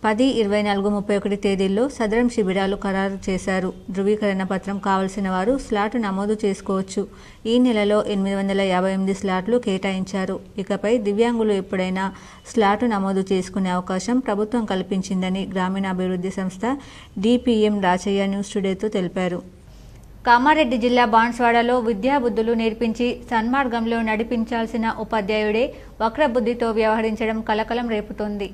10, 24, 31 తేదీల్లో సదరం శిబిరాలు ఖరారు చేశారు. ధృవీకరణ పత్రం కావలసిన వారు స్లాటు నమోదు చేసుకోవచ్చు. ఈ నెలలో 858 స్లాట్లు కేటాయించారు. ఇకపై దివ్యాంగులు ఎప్పుడైనా స్లాటు నమోదు చేసుకునే అవకాశం ప్రభుత్వం కల్పించిందని గ్రామీణాభివృద్ధి సంస్థ డిపిఎం రాచయ్య న్యూస్ టుడేతో తెలిపారు. కామారెడ్డి జిల్లా బాన్స్వాడలో విద్యాబుద్ధులు నేర్పించి సన్మార్గంలో నడిపించాల్సిన ఉపాధ్యాయుడే వక్రబుద్ధితో వ్యవహరించడం కలకలం రేపుతోంది.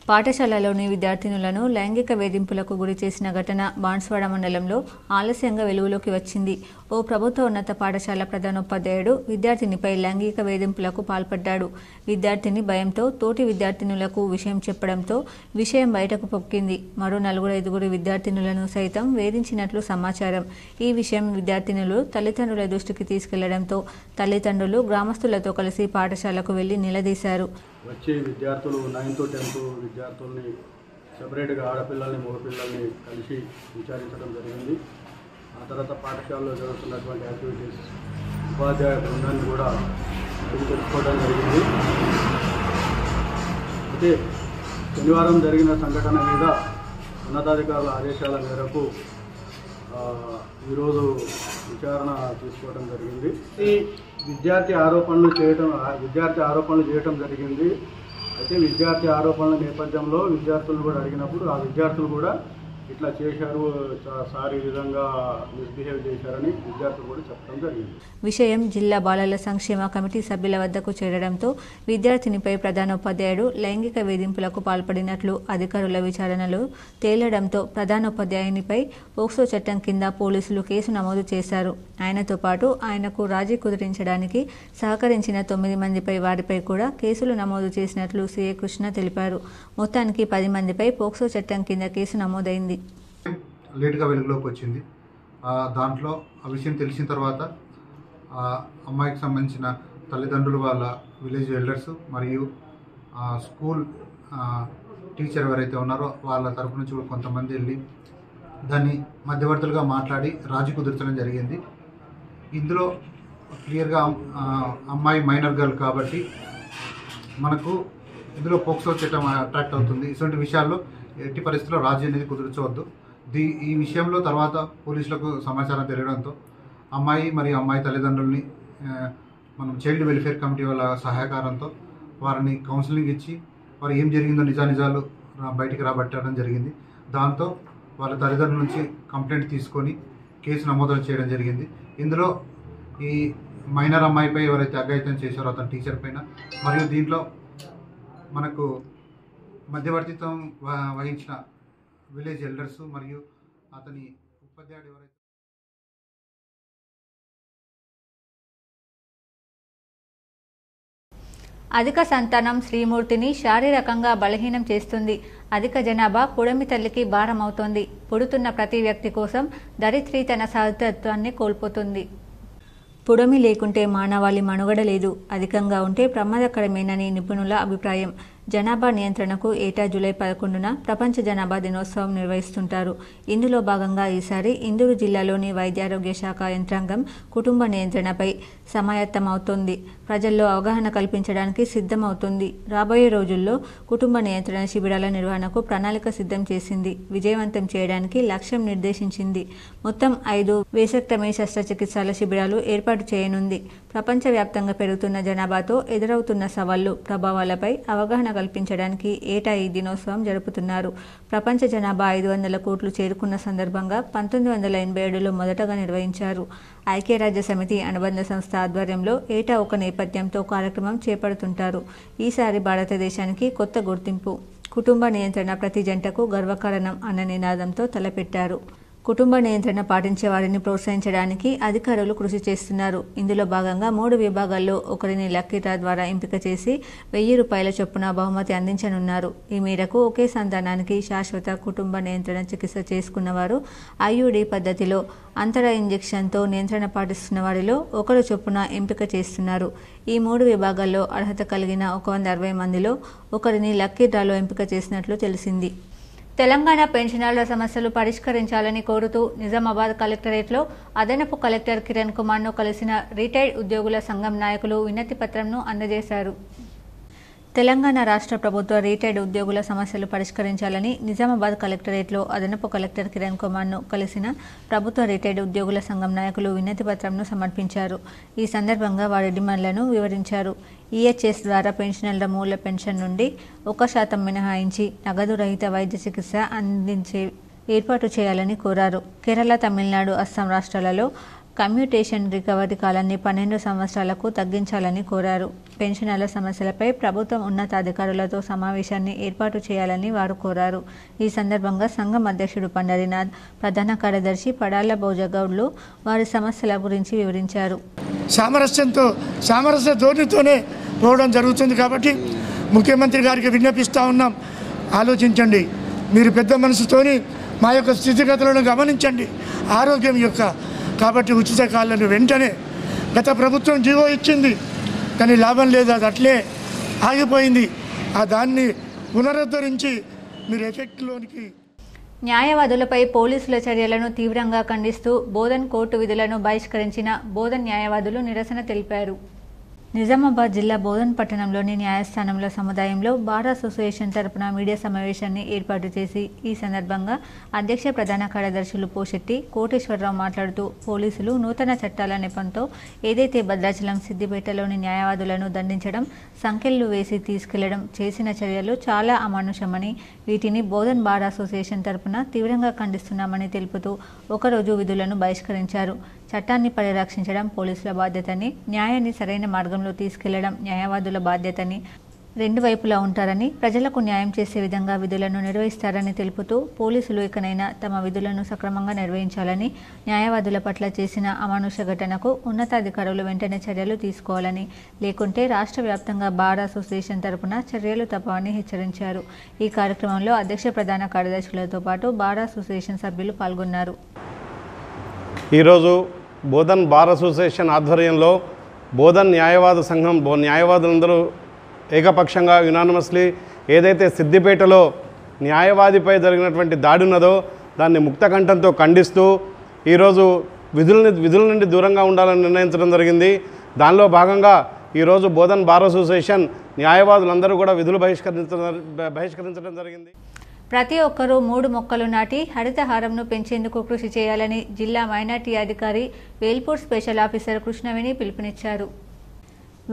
పాఠశాలలోని విద్యార్థినులను లైంగిక వేధింపులకు గురి చేసిన ఘటన బాన్స్వాడ మండలంలో ఆలస్యంగా వెలుగులోకి వచ్చింది. ఓ ప్రభుత్వ ఉన్నత పాఠశాల ప్రధానోపాధ్యాయుడు విద్యార్థినిపై లైంగిక వేధింపులకు పాల్పడ్డాడు. విద్యార్థిని భయంతో తోటి విద్యార్థినులకు విషయం చెప్పడంతో విషయం బయటకు పొక్కింది. మరో 4-5 విద్యార్థినులను సైతం వేధించినట్లు సమాచారం. ఈ విషయం విద్యార్థినులు తల్లిదండ్రుల దృష్టికి తీసుకెళ్లడంతో తల్లిదండ్రులు గ్రామస్తులతో కలిసి పాఠశాలకు వెళ్లి నిలదీశారు. వచ్చే విద్యార్థులు 9th, 10th విద్యార్థుల్ని సెపరేట్గా ఆడపిల్లల్ని మగపిల్లల్ని కలిసి విచారించడం జరిగింది. ఆ తర్వాత పాఠశాలలో జరుగుతున్నటువంటి యాక్టివిటీస్ ఉపాధ్యాయ బృందాన్ని కూడా తెలుసుకోవడం జరిగింది. అయితే శనివారం జరిగిన సంఘటన మీద ఉన్నతాధికారుల ఆదేశాల మేరకు ఈరోజు విచారణ తీసుకోవడం జరిగింది. ఈ విద్యార్థి ఆరోపణలు చేయటం జరిగింది. అయితే విద్యార్థి ఆరోపణల నేపథ్యంలో విద్యార్థులను కూడా అడిగినప్పుడు ఆ విద్యార్థులు కూడా ఇట్లా చేశారు, సార్ ఈ విధంగా మిస్బిహేవ్ చేశారని విద్యార్థులు కూడా చెప్పడం జరిగింది. విషయం జిల్లా బాలల సంక్షేమ కమిటీ సభ్యుల వద్దకు చేరడంతో విద్యార్థినిపై ప్రధానోపాధ్యాయుడు లైంగిక వేధింపులకు పాల్పడినట్లు అధికారుల విచారణలో తేలడంతో ప్రధానోపాధ్యాయునిపై పోక్సో చట్టం కింద పోలీసులు కేసు నమోదు చేశారు. ఆయనతో పాటు ఆయనకు రాజీ కుదిరించడానికి సహకరించిన 9 మందిపై వారిపై కూడా కేసులు నమోదు చేసినట్లు సిఐ కృష్ణ తెలిపారు. మొత్తానికి 10 మందిపై పోక్సో చట్టం కింద కేసు నమోదైంది. లేట్గా వెలుగులోకి వచ్చింది. దాంట్లో ఆ విషయం తెలిసిన తర్వాత అమ్మాయికి సంబంధించిన తల్లిదండ్రులు, వాళ్ళ విలేజ్ ఎల్డర్స్ మరియు స్కూల్ టీచర్ ఎవరైతే ఉన్నారో వాళ్ళ తరపు నుంచి కూడా కొంతమంది వెళ్ళి దాన్ని మధ్యవర్తులుగా మాట్లాడి రాజీ కుదుర్చడం జరిగింది. ఇందులో క్లియర్గా అమ్మాయి మైనర్ గర్ల్ కాబట్టి మనకు ఇందులో పోక్సో చట్టం అట్రాక్ట్ అవుతుంది. ఇటువంటి విషయాల్లో ఎట్టి పరిస్థితుల్లో రాజీ అనేది కుదుర్చవద్దు. ఈ విషయంలో తర్వాత పోలీసులకు సమాచారం తెలియడంతో అమ్మాయి మరియు అమ్మాయి తల్లిదండ్రుల్ని మనం చైల్డ్ వెల్ఫేర్ కమిటీ వాళ్ళ సహకారంతో వారిని కౌన్సిలింగ్ ఇచ్చి వారు ఏం జరిగిందో నిజాలు బయటికి రాబట్టడం జరిగింది. దాంతో వాళ్ళ తల్లిదండ్రుల నుంచి కంప్లైంట్ తీసుకొని కేసు నమోదు చేయడం జరిగింది. ఇందులో ఈ మైనర్ అమ్మాయిపై ఎవరైతే అఘాయిత్యం చేశారో అతని టీచర్ పైన మరియు దీంట్లో మనకు మధ్యవర్తిత్వం వహించిన విలేజ్ ఎల్డర్స్ మరియు అతని ఉపాధ్యాయుడు ఎవరైతే అధిక సంతానం శ్రీమూర్తిని శారీరకంగా బలహీనం చేస్తుంది. అధిక జనాభా పుడమి తల్లికి భారం అవుతోంది. పుడుతున్న ప్రతి వ్యక్తి కోసం ధరిత్రి తన సహజత్వాన్ని కోల్పోతుంది. పుడమి లేకుంటే మానవాళి మనుగడ లేదు. అధికంగా ఉంటే ప్రమాదకరమేనని నిపుణుల అభిప్రాయం. జనాభా నియంత్రణకు ఏటా జూలై 11న ప్రపంచ జనాభా దినోత్సవం నిర్వహిస్తుంటారు. ఇందులో భాగంగా ఈసారి ఇందూరు జిల్లాలోని వైద్యారోగ్య శాఖ యంత్రాంగం కుటుంబ నియంత్రణపై సమాయత్తమవుతోంది. ప్రజల్లో అవగాహన కల్పించడానికి సిద్ధమవుతుంది. రాబోయే రోజుల్లో కుటుంబ నియంత్రణ శిబిరాల నిర్వహణకు ప్రణాళిక సిద్ధం చేసింది. విజయవంతం చేయడానికి లక్ష్యం నిర్దేశించింది. మొత్తం 5 వేసక్టమీ శస్త్రచికిత్సల శిబిరాలు ఏర్పాటు చేయనుంది. ప్రపంచవ్యాప్తంగా పెరుగుతున్న జనాభాతో ఎదురవుతున్న సవాళ్లు, ప్రభావాలపై అవగాహన కల్పించడానికి ఏటా ఈ దినోత్సవం జరుపుతున్నారు. ప్రపంచ జనాభా 500 కోట్లు చేరుకున్న సందర్భంగా 1987లో మొదటగా నిర్వహించారు. ఐక్యరాజ్య సమితి అనుబంధ సంస్థ ఆధ్వర్యంలో ఏటా ఒక నేపథ్యంతో కార్యక్రమం చేపడుతుంటారు. ఈసారి భారతదేశానికి కొత్త గుర్తింపు. కుటుంబ నియంత్రణ ప్రతి జంటకు గర్వకారణం అన్న నినాదంతో తలపెట్టారు. కుటుంబ నియంత్రణ పాటించే వారిని ప్రోత్సహించడానికి అధికారులు కృషి చేస్తున్నారు. ఇందులో భాగంగా 3 విభాగాల్లో ఒకరిని లక్కీ డ్రా ద్వారా ఎంపిక చేసి ₹1000 చొప్పున బహుమతి అందించనున్నారు. ఈ మేరకు ఒకే సంతానానికి శాశ్వత కుటుంబ నియంత్రణ చికిత్స చేసుకున్నవారు IUD పద్ధతిలో అంతర ఇంజెక్షన్తో నియంత్రణ పాటిస్తున్న వారిలో ఒకరు చొప్పున ఎంపిక చేస్తున్నారు. ఈ 3 విభాగాల్లో అర్హత కలిగిన 160 మందిలో ఒకరిని లక్కీ డ్రాలో ఎంపిక చేసినట్లు తెలిసింది. తెలంగాణ పెన్షనర్ల సమస్యలు పరిష్కరించాలని కోరుతూ నిజామాబాద్ కలెక్టరేట్లో అదనపు కలెక్టర్ కిరణ్ కుమార్ను కలిసిన రిటైర్డ్ ఉద్యోగుల సంఘం నాయకులు వినతి పత్రంను అందజేశారు. తెలంగాణ రాష్ట్ర ప్రభుత్వ రిటైర్డ్ ఉద్యోగుల సమస్యలు పరిష్కరించాలని నిజామాబాద్ కలెక్టరేట్లో అదనపు కలెక్టర్ కిరణ్ కుమార్ను కలిసిన ప్రభుత్వ రిటైర్డ్ ఉద్యోగుల సంఘం నాయకులు వినతి పత్రంను సమర్పించారు. ఈ సందర్భంగా వారి డిమాండ్లను వివరించారు. ఈహెచ్ఎస్ ద్వారా పెన్షనర్ల మూల పెన్షన్ నుండి 1% మినహాయించి నగదు రహిత వైద్య చికిత్స అందించే ఏర్పాటు చేయాలని కోరారు. కేరళ, తమిళనాడు, అస్సాం రాష్ట్రాలలో కమ్యూటేషన్ రికవరీ కాలాన్ని 12 సంవత్సరాలకు తగ్గించాలని కోరారు. పెన్షనర్ల సమస్యలపై ప్రభుత్వం ఉన్నతాధికారులతో సమావేశాన్ని ఏర్పాటు చేయాలని వారు కోరారు. ఈ సందర్భంగా సంఘం అధ్యక్షుడు పండరినాథ్, ప్రధాన కార్యదర్శి పడాల భోజగౌడ్లు వారి సమస్యల గురించి వివరించారు. సామరస్య ధోరణితోనే పోవడం జరుగుతుంది కాబట్టి ముఖ్యమంత్రి గారికి విన్నపిస్తూ ఉన్నాం. ఆలోచించండి, మీరు పెద్ద మనసుతోని మా యొక్క స్థితిగతులను గమనించండి. ఆరోగ్యం యొక్క కాబట్టి ఉచిత కాళ్ళను వెంటనే గత ప్రభుత్వం జీవో ఇచ్చింది, కానీ లాభం లేదు, అది అట్లే ఆగిపోయింది. ఆ దాన్ని పునరుద్ధరించి మీరు ఎఫెక్ట్లోనికి. న్యాయవాదులపై పోలీసుల చర్యలను తీవ్రంగా ఖండిస్తూ బోధన్ కోర్టు విధులను బహిష్కరించిన బోధన్ న్యాయవాదులు నిరసన తెలిపారు. నిజామాబాద్ జిల్లా బోధన్ పట్టణంలోని న్యాయస్థానంలో సముదాయంలో బార్ అసోసియేషన్ తరపున మీడియా సమావేశాన్ని ఏర్పాటు చేసి ఈ సందర్భంగా అధ్యక్ష ప్రధాన కార్యదర్శులు పోశెట్టి కోటేశ్వరరావు మాట్లాడుతూ పోలీసులు నూతన చట్టాల నెపంతో ఏదైతే భద్రాచలం, సిద్దిపేటలోని న్యాయవాదులను దండించడం, సంకెళ్లు వేసి తీసుకెళ్లడం చేసిన చర్యలు చాలా అమానుషమని, వీటిని బోధన్ బార్ అసోసియేషన్ తరపున తీవ్రంగా ఖండిస్తున్నామని తెలుపుతూ ఒకరోజు విధులను బహిష్కరించారు. చట్టాన్ని పరిరక్షించడం పోలీసుల బాధ్యతని, న్యాయాన్ని సరైన మార్గంలో తీసుకెళ్లడం న్యాయవాదుల బాధ్యతని, రెండు వైపులా ఉంటారని, ప్రజలకు న్యాయం చేసే విధంగా విధులను నిర్వహిస్తారని తెలుపుతూ పోలీసులు ఇకనైనా తమ విధులను సక్రమంగా నిర్వహించాలని, న్యాయవాదుల పట్ల చేసిన అమానుష ఘటనకు ఉన్నతాధికారులు వెంటనే చర్యలు తీసుకోవాలని, లేకుంటే రాష్ట్ర వ్యాప్తంగా బార్ అసోసియేషన్ తరపున చర్యలు తప్పవని హెచ్చరించారు. ఈ కార్యక్రమంలో అధ్యక్ష ప్రధాన కార్యదర్శులతో పాటు బార్ అసోసియేషన్ సభ్యులు పాల్గొన్నారు. ఈరోజు బోధన్ బార్ అసోసియేషన్ ఆధ్వర్యంలో బోధన్ న్యాయవాద సంఘం న్యాయవాదులందరూ ఏకపక్షంగా యునానిమస్లీ ఏదైతే సిద్దిపేటలో న్యాయవాదిపై జరిగినటువంటి దాడి ఉన్నదో దాన్ని ముక్తకంఠంతో ఖండిస్తూ ఈరోజు విధుల నుండి దూరంగా ఉండాలని నిర్ణయించడం జరిగింది. దానిలో భాగంగా ఈరోజు బోధన్ బార్ అసోసియేషన్ న్యాయవాదులందరూ కూడా విధులు బహిష్కరించడం జరిగింది. ప్రతి ఒక్కరూ 3 మొక్కలు నాటి హరితహారంను పెంచేందుకు కృషి చేయాలని జిల్లా మైనార్టీ అధికారి వేల్పూర్ స్పెషల్ ఆఫీసర్ కృష్ణవేణి పిలుపునిచ్చారు.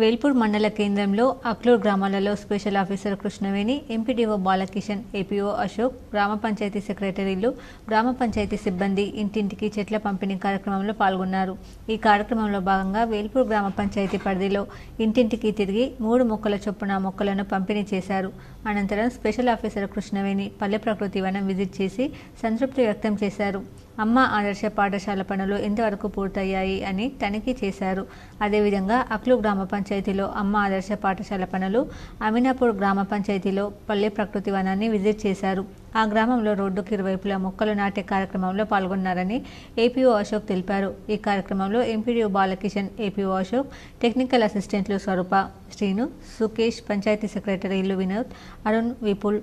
వేల్పూర్ మండల కేంద్రంలో అక్లూర్ గ్రామాలలో special officer Krishnaveni, MPDO Balakishan, APO Ashok, గ్రామ పంచాయతీ సెక్రటరీలు, గ్రామ పంచాయతీ సిబ్బంది ఇంటింటికి చెట్ల పంపిణీ కార్యక్రమంలో పాల్గొన్నారు. ఈ కార్యక్రమంలో భాగంగా వేల్పూర్ గ్రామ పంచాయతీ పరిధిలో ఇంటింటికి తిరిగి 3 మొక్కల చొప్పున మొక్కలను పంపిణీ చేశారు. అనంతరం స్పెషల్ ఆఫీసర్ కృష్ణవేణి పల్లె ప్రకృతి వనం విజిట్ చేసి సంతృప్తి వ్యక్తం చేశారు. అమ్మ ఆదర్శ పాఠశాల పనులు ఎంతవరకు పూర్తయ్యాయి అని తనిఖీ చేశారు. అదేవిధంగా అక్లూర్ గ్రామ పంచాయతీలో అమ్మ ఆదర్శ పాఠశాల పనులు, అమినాపూర్ గ్రామ పంచాయతీలో పల్లె ప్రకృతి వనాన్ని విజిట్ చేశారు. ఆ గ్రామంలో రోడ్డుకి ఇరువైపులా మొక్కలు నాటే కార్యక్రమంలో పాల్గొన్నారని ఏపీఓ అశోక్ తెలిపారు. ఈ కార్యక్రమంలో MPDO Balakishan, APO Ashok, technical అసిస్టెంట్లు స్వరూప, శ్రీను, సుకేష్, పంచాయతీ సెక్రటరీలు వినోద్, అరుణ్, విపుల్,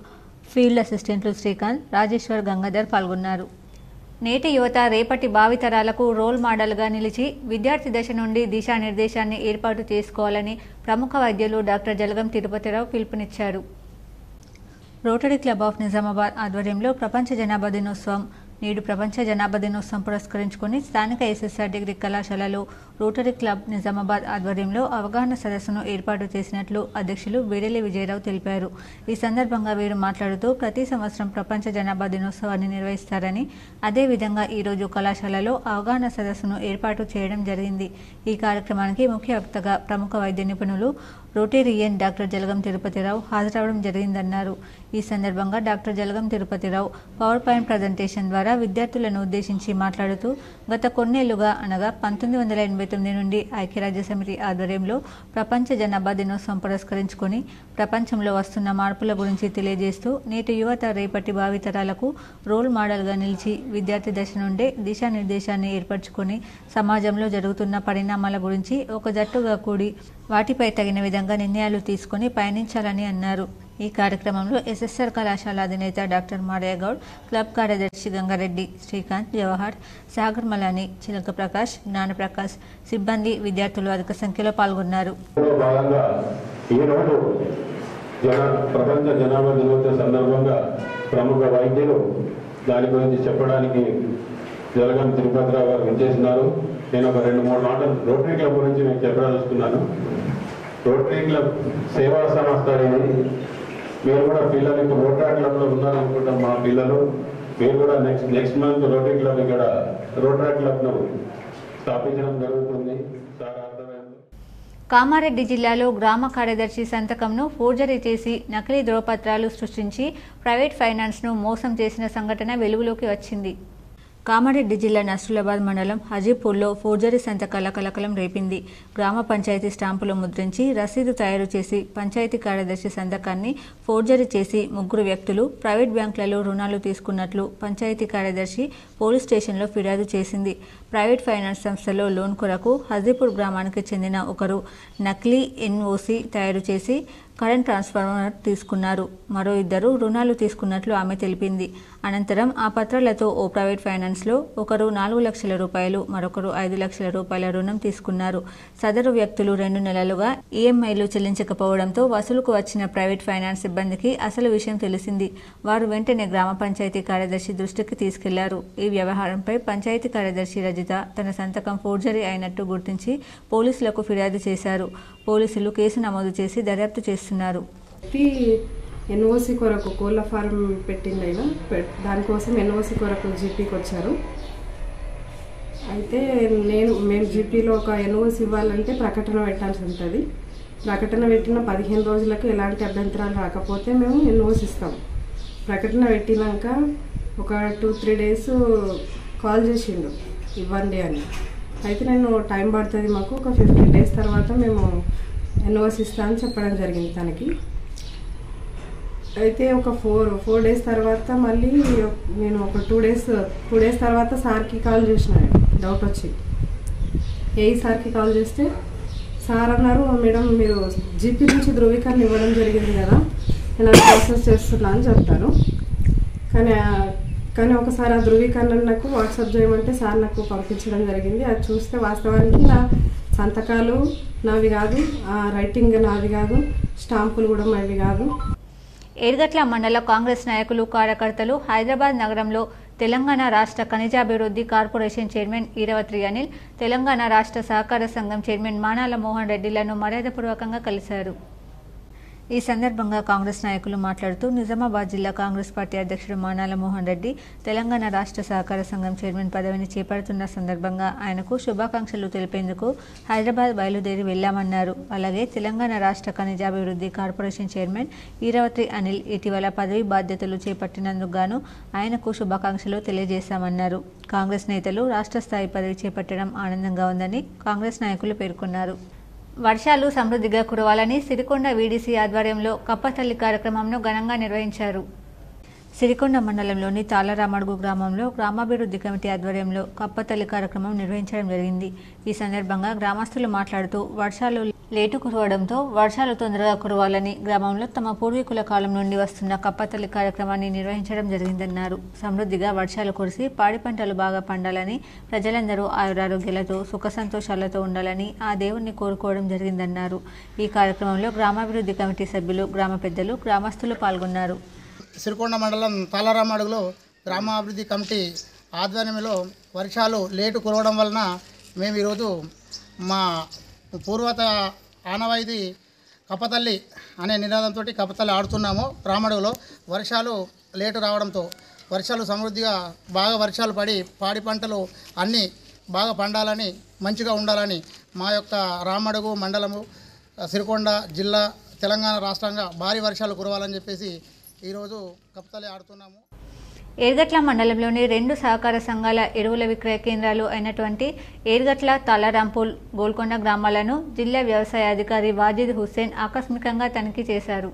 ఫీల్డ్ అసిస్టెంట్లు శ్రీకాంత్, రాజేశ్వర్, గంగాధర్ పాల్గొన్నారు. నేటి యువత రేపటి భావితరాలకు రోల్ మోడల్గా నిలిచి విద్యార్థి దశ నుండి దిశానిర్దేశాన్ని ఏర్పాటు చేసుకోవాలని ప్రముఖ వైద్యులు డాక్టర్ జలగం తిరుపతిరావు పిలుపునిచ్చారు. రోటరీ క్లబ్ ఆఫ్ నిజామాబాద్ ఆధ్వర్యంలో ప్రపంచ జనాభా దినోత్సవం నేడు ప్రపంచ జనాభా దినోత్సవం పురస్కరించుకుని స్థానిక ఎస్ఎస్ఆర్ డిగ్రీ కళాశాలలో రోటరీ క్లబ్ నిజామాబాద్ ఆధ్వర్యంలో అవగాహన సదస్సును ఏర్పాటు చేసినట్లు అధ్యక్షులు బేడెలి విజయరావు తెలిపారు. ఈ సందర్భంగా వీరు మాట్లాడుతూ ప్రతి సంవత్సరం ప్రపంచ జనాభా దినోత్సవాన్ని నిర్వహిస్తారని, అదేవిధంగా ఈరోజు కళాశాలలో అవగాహన సదస్సును ఏర్పాటు చేయడం జరిగింది. ఈ కార్యక్రమానికి ముఖ్య వక్తగా ప్రముఖ వైద్య నిపుణులు రోటేరియన్ డాక్టర్ జలగం తిరుపతిరావు హాజరవడం జరిగిందన్నారు. ఈ సందర్భంగా doctor Jalagam Tirupathirao power point presentation ద్వారా విద్యార్థులను ఉద్దేశించి మాట్లాడుతూ గత కొన్నేళ్లుగా అనగా 1989 నుండి ఐక్యరాజ్య సమితి ఆధ్వర్యంలో ప్రపంచ జనాభా దినోత్సవం పురస్కరించుకొని ప్రపంచంలో వస్తున్న మార్పుల గురించి తెలియజేస్తూ నేటి యువత రేపటి భావితరాలకు రోల్ మోడల్గా నిలిచి విద్యార్థి దశ నుండే దిశానిర్దేశాన్ని ఏర్పరచుకొని సమాజంలో జరుగుతున్న పరిణామాల గురించి ఒక జట్టుగా కూడి వాటిపై తగిన విధంగా నిర్ణయాలు తీసుకుని పయనించాలని అన్నారు. ఈ కార్యక్రమంలో ఎస్ఎస్ఆర్ కళాశాల అధినేత డాక్టర్ మారయ్య గౌడ్, క్లబ్ కార్యదర్శి గంగారెడ్డి, శ్రీకాంత్, జవహర్, సాగర్ మలాని, చిలక ప్రకాష్, జ్ఞానప్రకాష్, సిబ్బంది, విద్యార్థులు అధిక సంఖ్యలో పాల్గొన్నారు. ప్రపంచ జనాభా దినోత్సవ సందర్భంగా ప్రముఖ వైద్యులు దాని గురించి చెప్పడానికి జలగం తిరుపతిరావు గారు విచ్చేస్తున్నారు. నేను ఒక 2-3 మాటలు రోటరీ క్లబ్ గురించి నేను చెప్పదలుచుకున్నాను. రోటరీ క్లబ్ సేవా సంస్థ అనేది. మీరు కూడా పిల్లలు ఇప్పుడు రోటరీ క్లబ్లో ఉన్నారనుకుంటాం. మా పిల్లలు మీరు కూడా నెక్స్ట్ మంత్ రోటరీ క్లబ్ ఇక్కడ రోటరీ క్లబ్ను స్థాపించడం జరుగుతుంది. కామారెడ్డి జిల్లాలో గ్రామ కార్యదర్శి సంతకంను ఫోర్జరీ చేసి నకిలీ ధ్రువపత్రాలు సృష్టించి ప్రైవేట్ ఫైనాన్స్ను మోసం చేసిన సంఘటన వెలుగులోకి వచ్చింది. కామారెడ్డి జిల్లా నస్రులాబాద్ మండలం హజీపూర్లో ఫోర్జరీ సంతకాల కలకలం రేపింది. గ్రామ పంచాయతీ స్టాంపులు ముద్రించి రసీదు తయారు చేసి పంచాయతీ కార్యదర్శి సంతకాన్ని ఫోర్జరీ చేసి 3 వ్యక్తులు ప్రైవేట్ బ్యాంకులలో రుణాలు తీసుకున్నట్లు పంచాయతీ కార్యదర్శి పోలీస్ స్టేషన్లో ఫిర్యాదు చేసింది. ప్రైవేట్ ఫైనాన్స్ సంస్థలో లోన్ కొరకు హజీపూర్ గ్రామానికి చెందిన ఒకరు నకిలీ ఎన్ఓసి తయారు చేసి కరెంట్ ట్రాన్స్ఫార్మర్ తీసుకున్నారు. మరో 2 రుణాలు తీసుకున్నట్లు ఆమె తెలిపింది. అనంతరం ఆ పత్రాలతో ఓ ప్రైవేట్ ఫైనాన్స్లో ఒకరు 4 లక్షల రూపాయలు, మరొకరు 5 లక్షల రూపాయల రుణం తీసుకున్నారు. సదరు వ్యక్తులు 2 నెలలుగా ఈఎంఐలు చెల్లించకపోవడంతో వసూలుకు వచ్చిన ప్రైవేట్ ఫైనాన్స్ సిబ్బందికి అసలు విషయం తెలిసింది. వారు వెంటనే గ్రామ పంచాయతీ కార్యదర్శి దృష్టికి తీసుకెళ్లారు. ఈ వ్యవహారంపై పంచాయతీ కార్యదర్శి రజిత తన సంతకం ఫోర్జరీ అయినట్టు గుర్తించి పోలీసులకు ఫిర్యాదు చేశారు. పోలీసులు కేసు నమోదు చేసి దర్యాప్తు చేస్తున్నారు. ఎన్ఓసి కొరకు కోళ్ళ ఫారం పెట్టింది అయినా దానికోసం ఎన్ఓసి కొరకు జీపీకి వచ్చారు. అయితే మేము జీపీలో ఒక ఎన్ఓసి ఇవ్వాలంటే ప్రకటన పెట్టాల్సి ఉంటుంది. ప్రకటన పెట్టిన 15 రోజులకు ఎలాంటి అభ్యంతరాలు రాకపోతే మేము ఎన్ఓసి ఇస్తాం. ప్రకటన పెట్టినాక ఒక 2-3 డేస్ కాల్ చేసిండు ఇవ్వండి అని. అయితే నేను టైం పడుతుంది, మాకు ఒక 15 డేస్ తర్వాత మేము ఎన్ఓసి ఇస్తా అని చెప్పడం జరిగింది తనకి. అయితే ఒక 4 డేస్ తర్వాత మళ్ళీ నేను ఒక 2 డేస్ తర్వాత సార్కి కాల్ చేసిన, డౌట్ వచ్చి సార్కి కాల్ చేస్తే సార్ అన్నారు, మేడం మీరు జీపీ నుంచి ధృవీకరణ ఇవ్వడం జరిగింది కదా, నేను అది ప్రాసెస్ చేస్తున్నా అని చెప్తాను. కానీ ఒకసారి ఆ ధృవీకరణ నాకు వాట్సాప్ చేయమంటే సార్ నాకు పంపించడం జరిగింది. అది చూస్తే వాస్తవానికి నా సంతకాలు నావి కాదు, ఆ రైటింగ్ నాది కాదు, స్టాంపులు కూడా మావి కాదు. ఏర్గట్ల మండల కాంగ్రెస్ నాయకులు, కార్యకర్తలు హైదరాబాద్ నగరంలో తెలంగాణ రాష్ట్ర ఖనిజాభివృద్ధి కార్పొరేషన్ చైర్మన్ ఈరవత్రి అనిల్, తెలంగాణ రాష్ట్ర సహకార సంఘం చైర్మన్ మానాల మోహన్ రెడ్డిలను మర్యాదపూర్వకంగా కలిశారు. ఈ సందర్భంగా కాంగ్రెస్ నాయకులు మాట్లాడుతూ నిజామాబాద్ జిల్లా కాంగ్రెస్ పార్టీ అధ్యక్షుడు మానాల మోహన్ రెడ్డి తెలంగాణ రాష్ట్ర సహకార సంఘం చైర్మన్ పదవిని చేపడుతున్న సందర్భంగా ఆయనకు శుభాకాంక్షలు తెలిపేందుకు హైదరాబాద్ బయలుదేరి వెళ్లామన్నారు. అలాగే తెలంగాణ రాష్ట్ర ఖనిజాభివృద్ధి కార్పొరేషన్ చైర్మన్ ఈరవత్రి అనిల్ ఇటీవల పదవి బాధ్యతలు చేపట్టినందుకు గాను ఆయనకు శుభాకాంక్షలు తెలియజేశామన్నారు. కాంగ్రెస్ నేతలు రాష్ట్ర స్థాయి పదవి చేపట్టడం ఆనందంగా ఉందని కాంగ్రెస్ నాయకులు పేర్కొన్నారు. వర్షాలు సమృద్ధిగా కురవాలని సిరికొండ వీడీసీ ఆధ్వర్యంలో కప్పతల్లి కార్యక్రమంను ఘనంగా నిర్వహించారు. సిరికొండ మండలంలోని తాళరామడుగు గ్రామంలో గ్రామాభివృద్ధి కమిటీ ఆధ్వర్యంలో కప్పతల్లి కార్యక్రమం నిర్వహించడం జరిగింది. ఈ సందర్భంగా గ్రామస్తులు మాట్లాడుతూ వర్షాలు లేటు కురవడంతో వర్షాలు తొందరగా కురవాలని గ్రామంలో తమ పూర్వీకుల కాలం నుండి వస్తున్న కప్పతల్లి కార్యక్రమాన్ని నిర్వహించడం జరిగిందన్నారు. సమృద్ధిగా వర్షాలు కురిసి పాడి పంటలు బాగా పండాలని, ప్రజలందరూ ఆయురారోగ్యాలతో సుఖ సంతోషాలతో ఉండాలని ఆ దేవుణ్ణి కోరుకోవడం జరిగిందన్నారు. ఈ కార్యక్రమంలో గ్రామాభివృద్ధి కమిటీ సభ్యులు, గ్రామ పెద్దలు, గ్రామస్తులు పాల్గొన్నారు. సిరికొండ మండలం తాళరామడుగులో గ్రామాభివృద్ధి కమిటీ ఆధ్వర్యంలో వర్షాలు లేటు కురవడం వలన మేము ఈరోజు మా పూర్వత ఆనవాయితీ కప్పతల్లి అనే నినాదంతో కప్పతల్లి ఆడుతున్నాము. రామడుగులో వర్షాలు లేటు రావడంతో వర్షాలు సమృద్ధిగా బాగా వర్షాలు పడి పాడి పంటలు అన్నీ బాగా పండాలని, మంచిగా ఉండాలని మా యొక్క రామడుగు మండలము, సిరికొండ జిల్లా, తెలంగాణ రాష్ట్రంగా భారీ వర్షాలు కురవాలని చెప్పేసి ఈరోజు కప్పతల్లి ఆడుతున్నాము. ఏర్గట్ల మండలంలోని 2 సహకార సంఘాల ఎరువుల విక్రయ కేంద్రాలు అయినటువంటి ఏర్గట్ల, తాళరాంపూల్, గోల్కొండ గ్రామాలను జిల్లా వ్యవసాయ అధికారి వాజిద్ హుస్సేన్ ఆకస్మికంగా తనిఖీ చేశారు.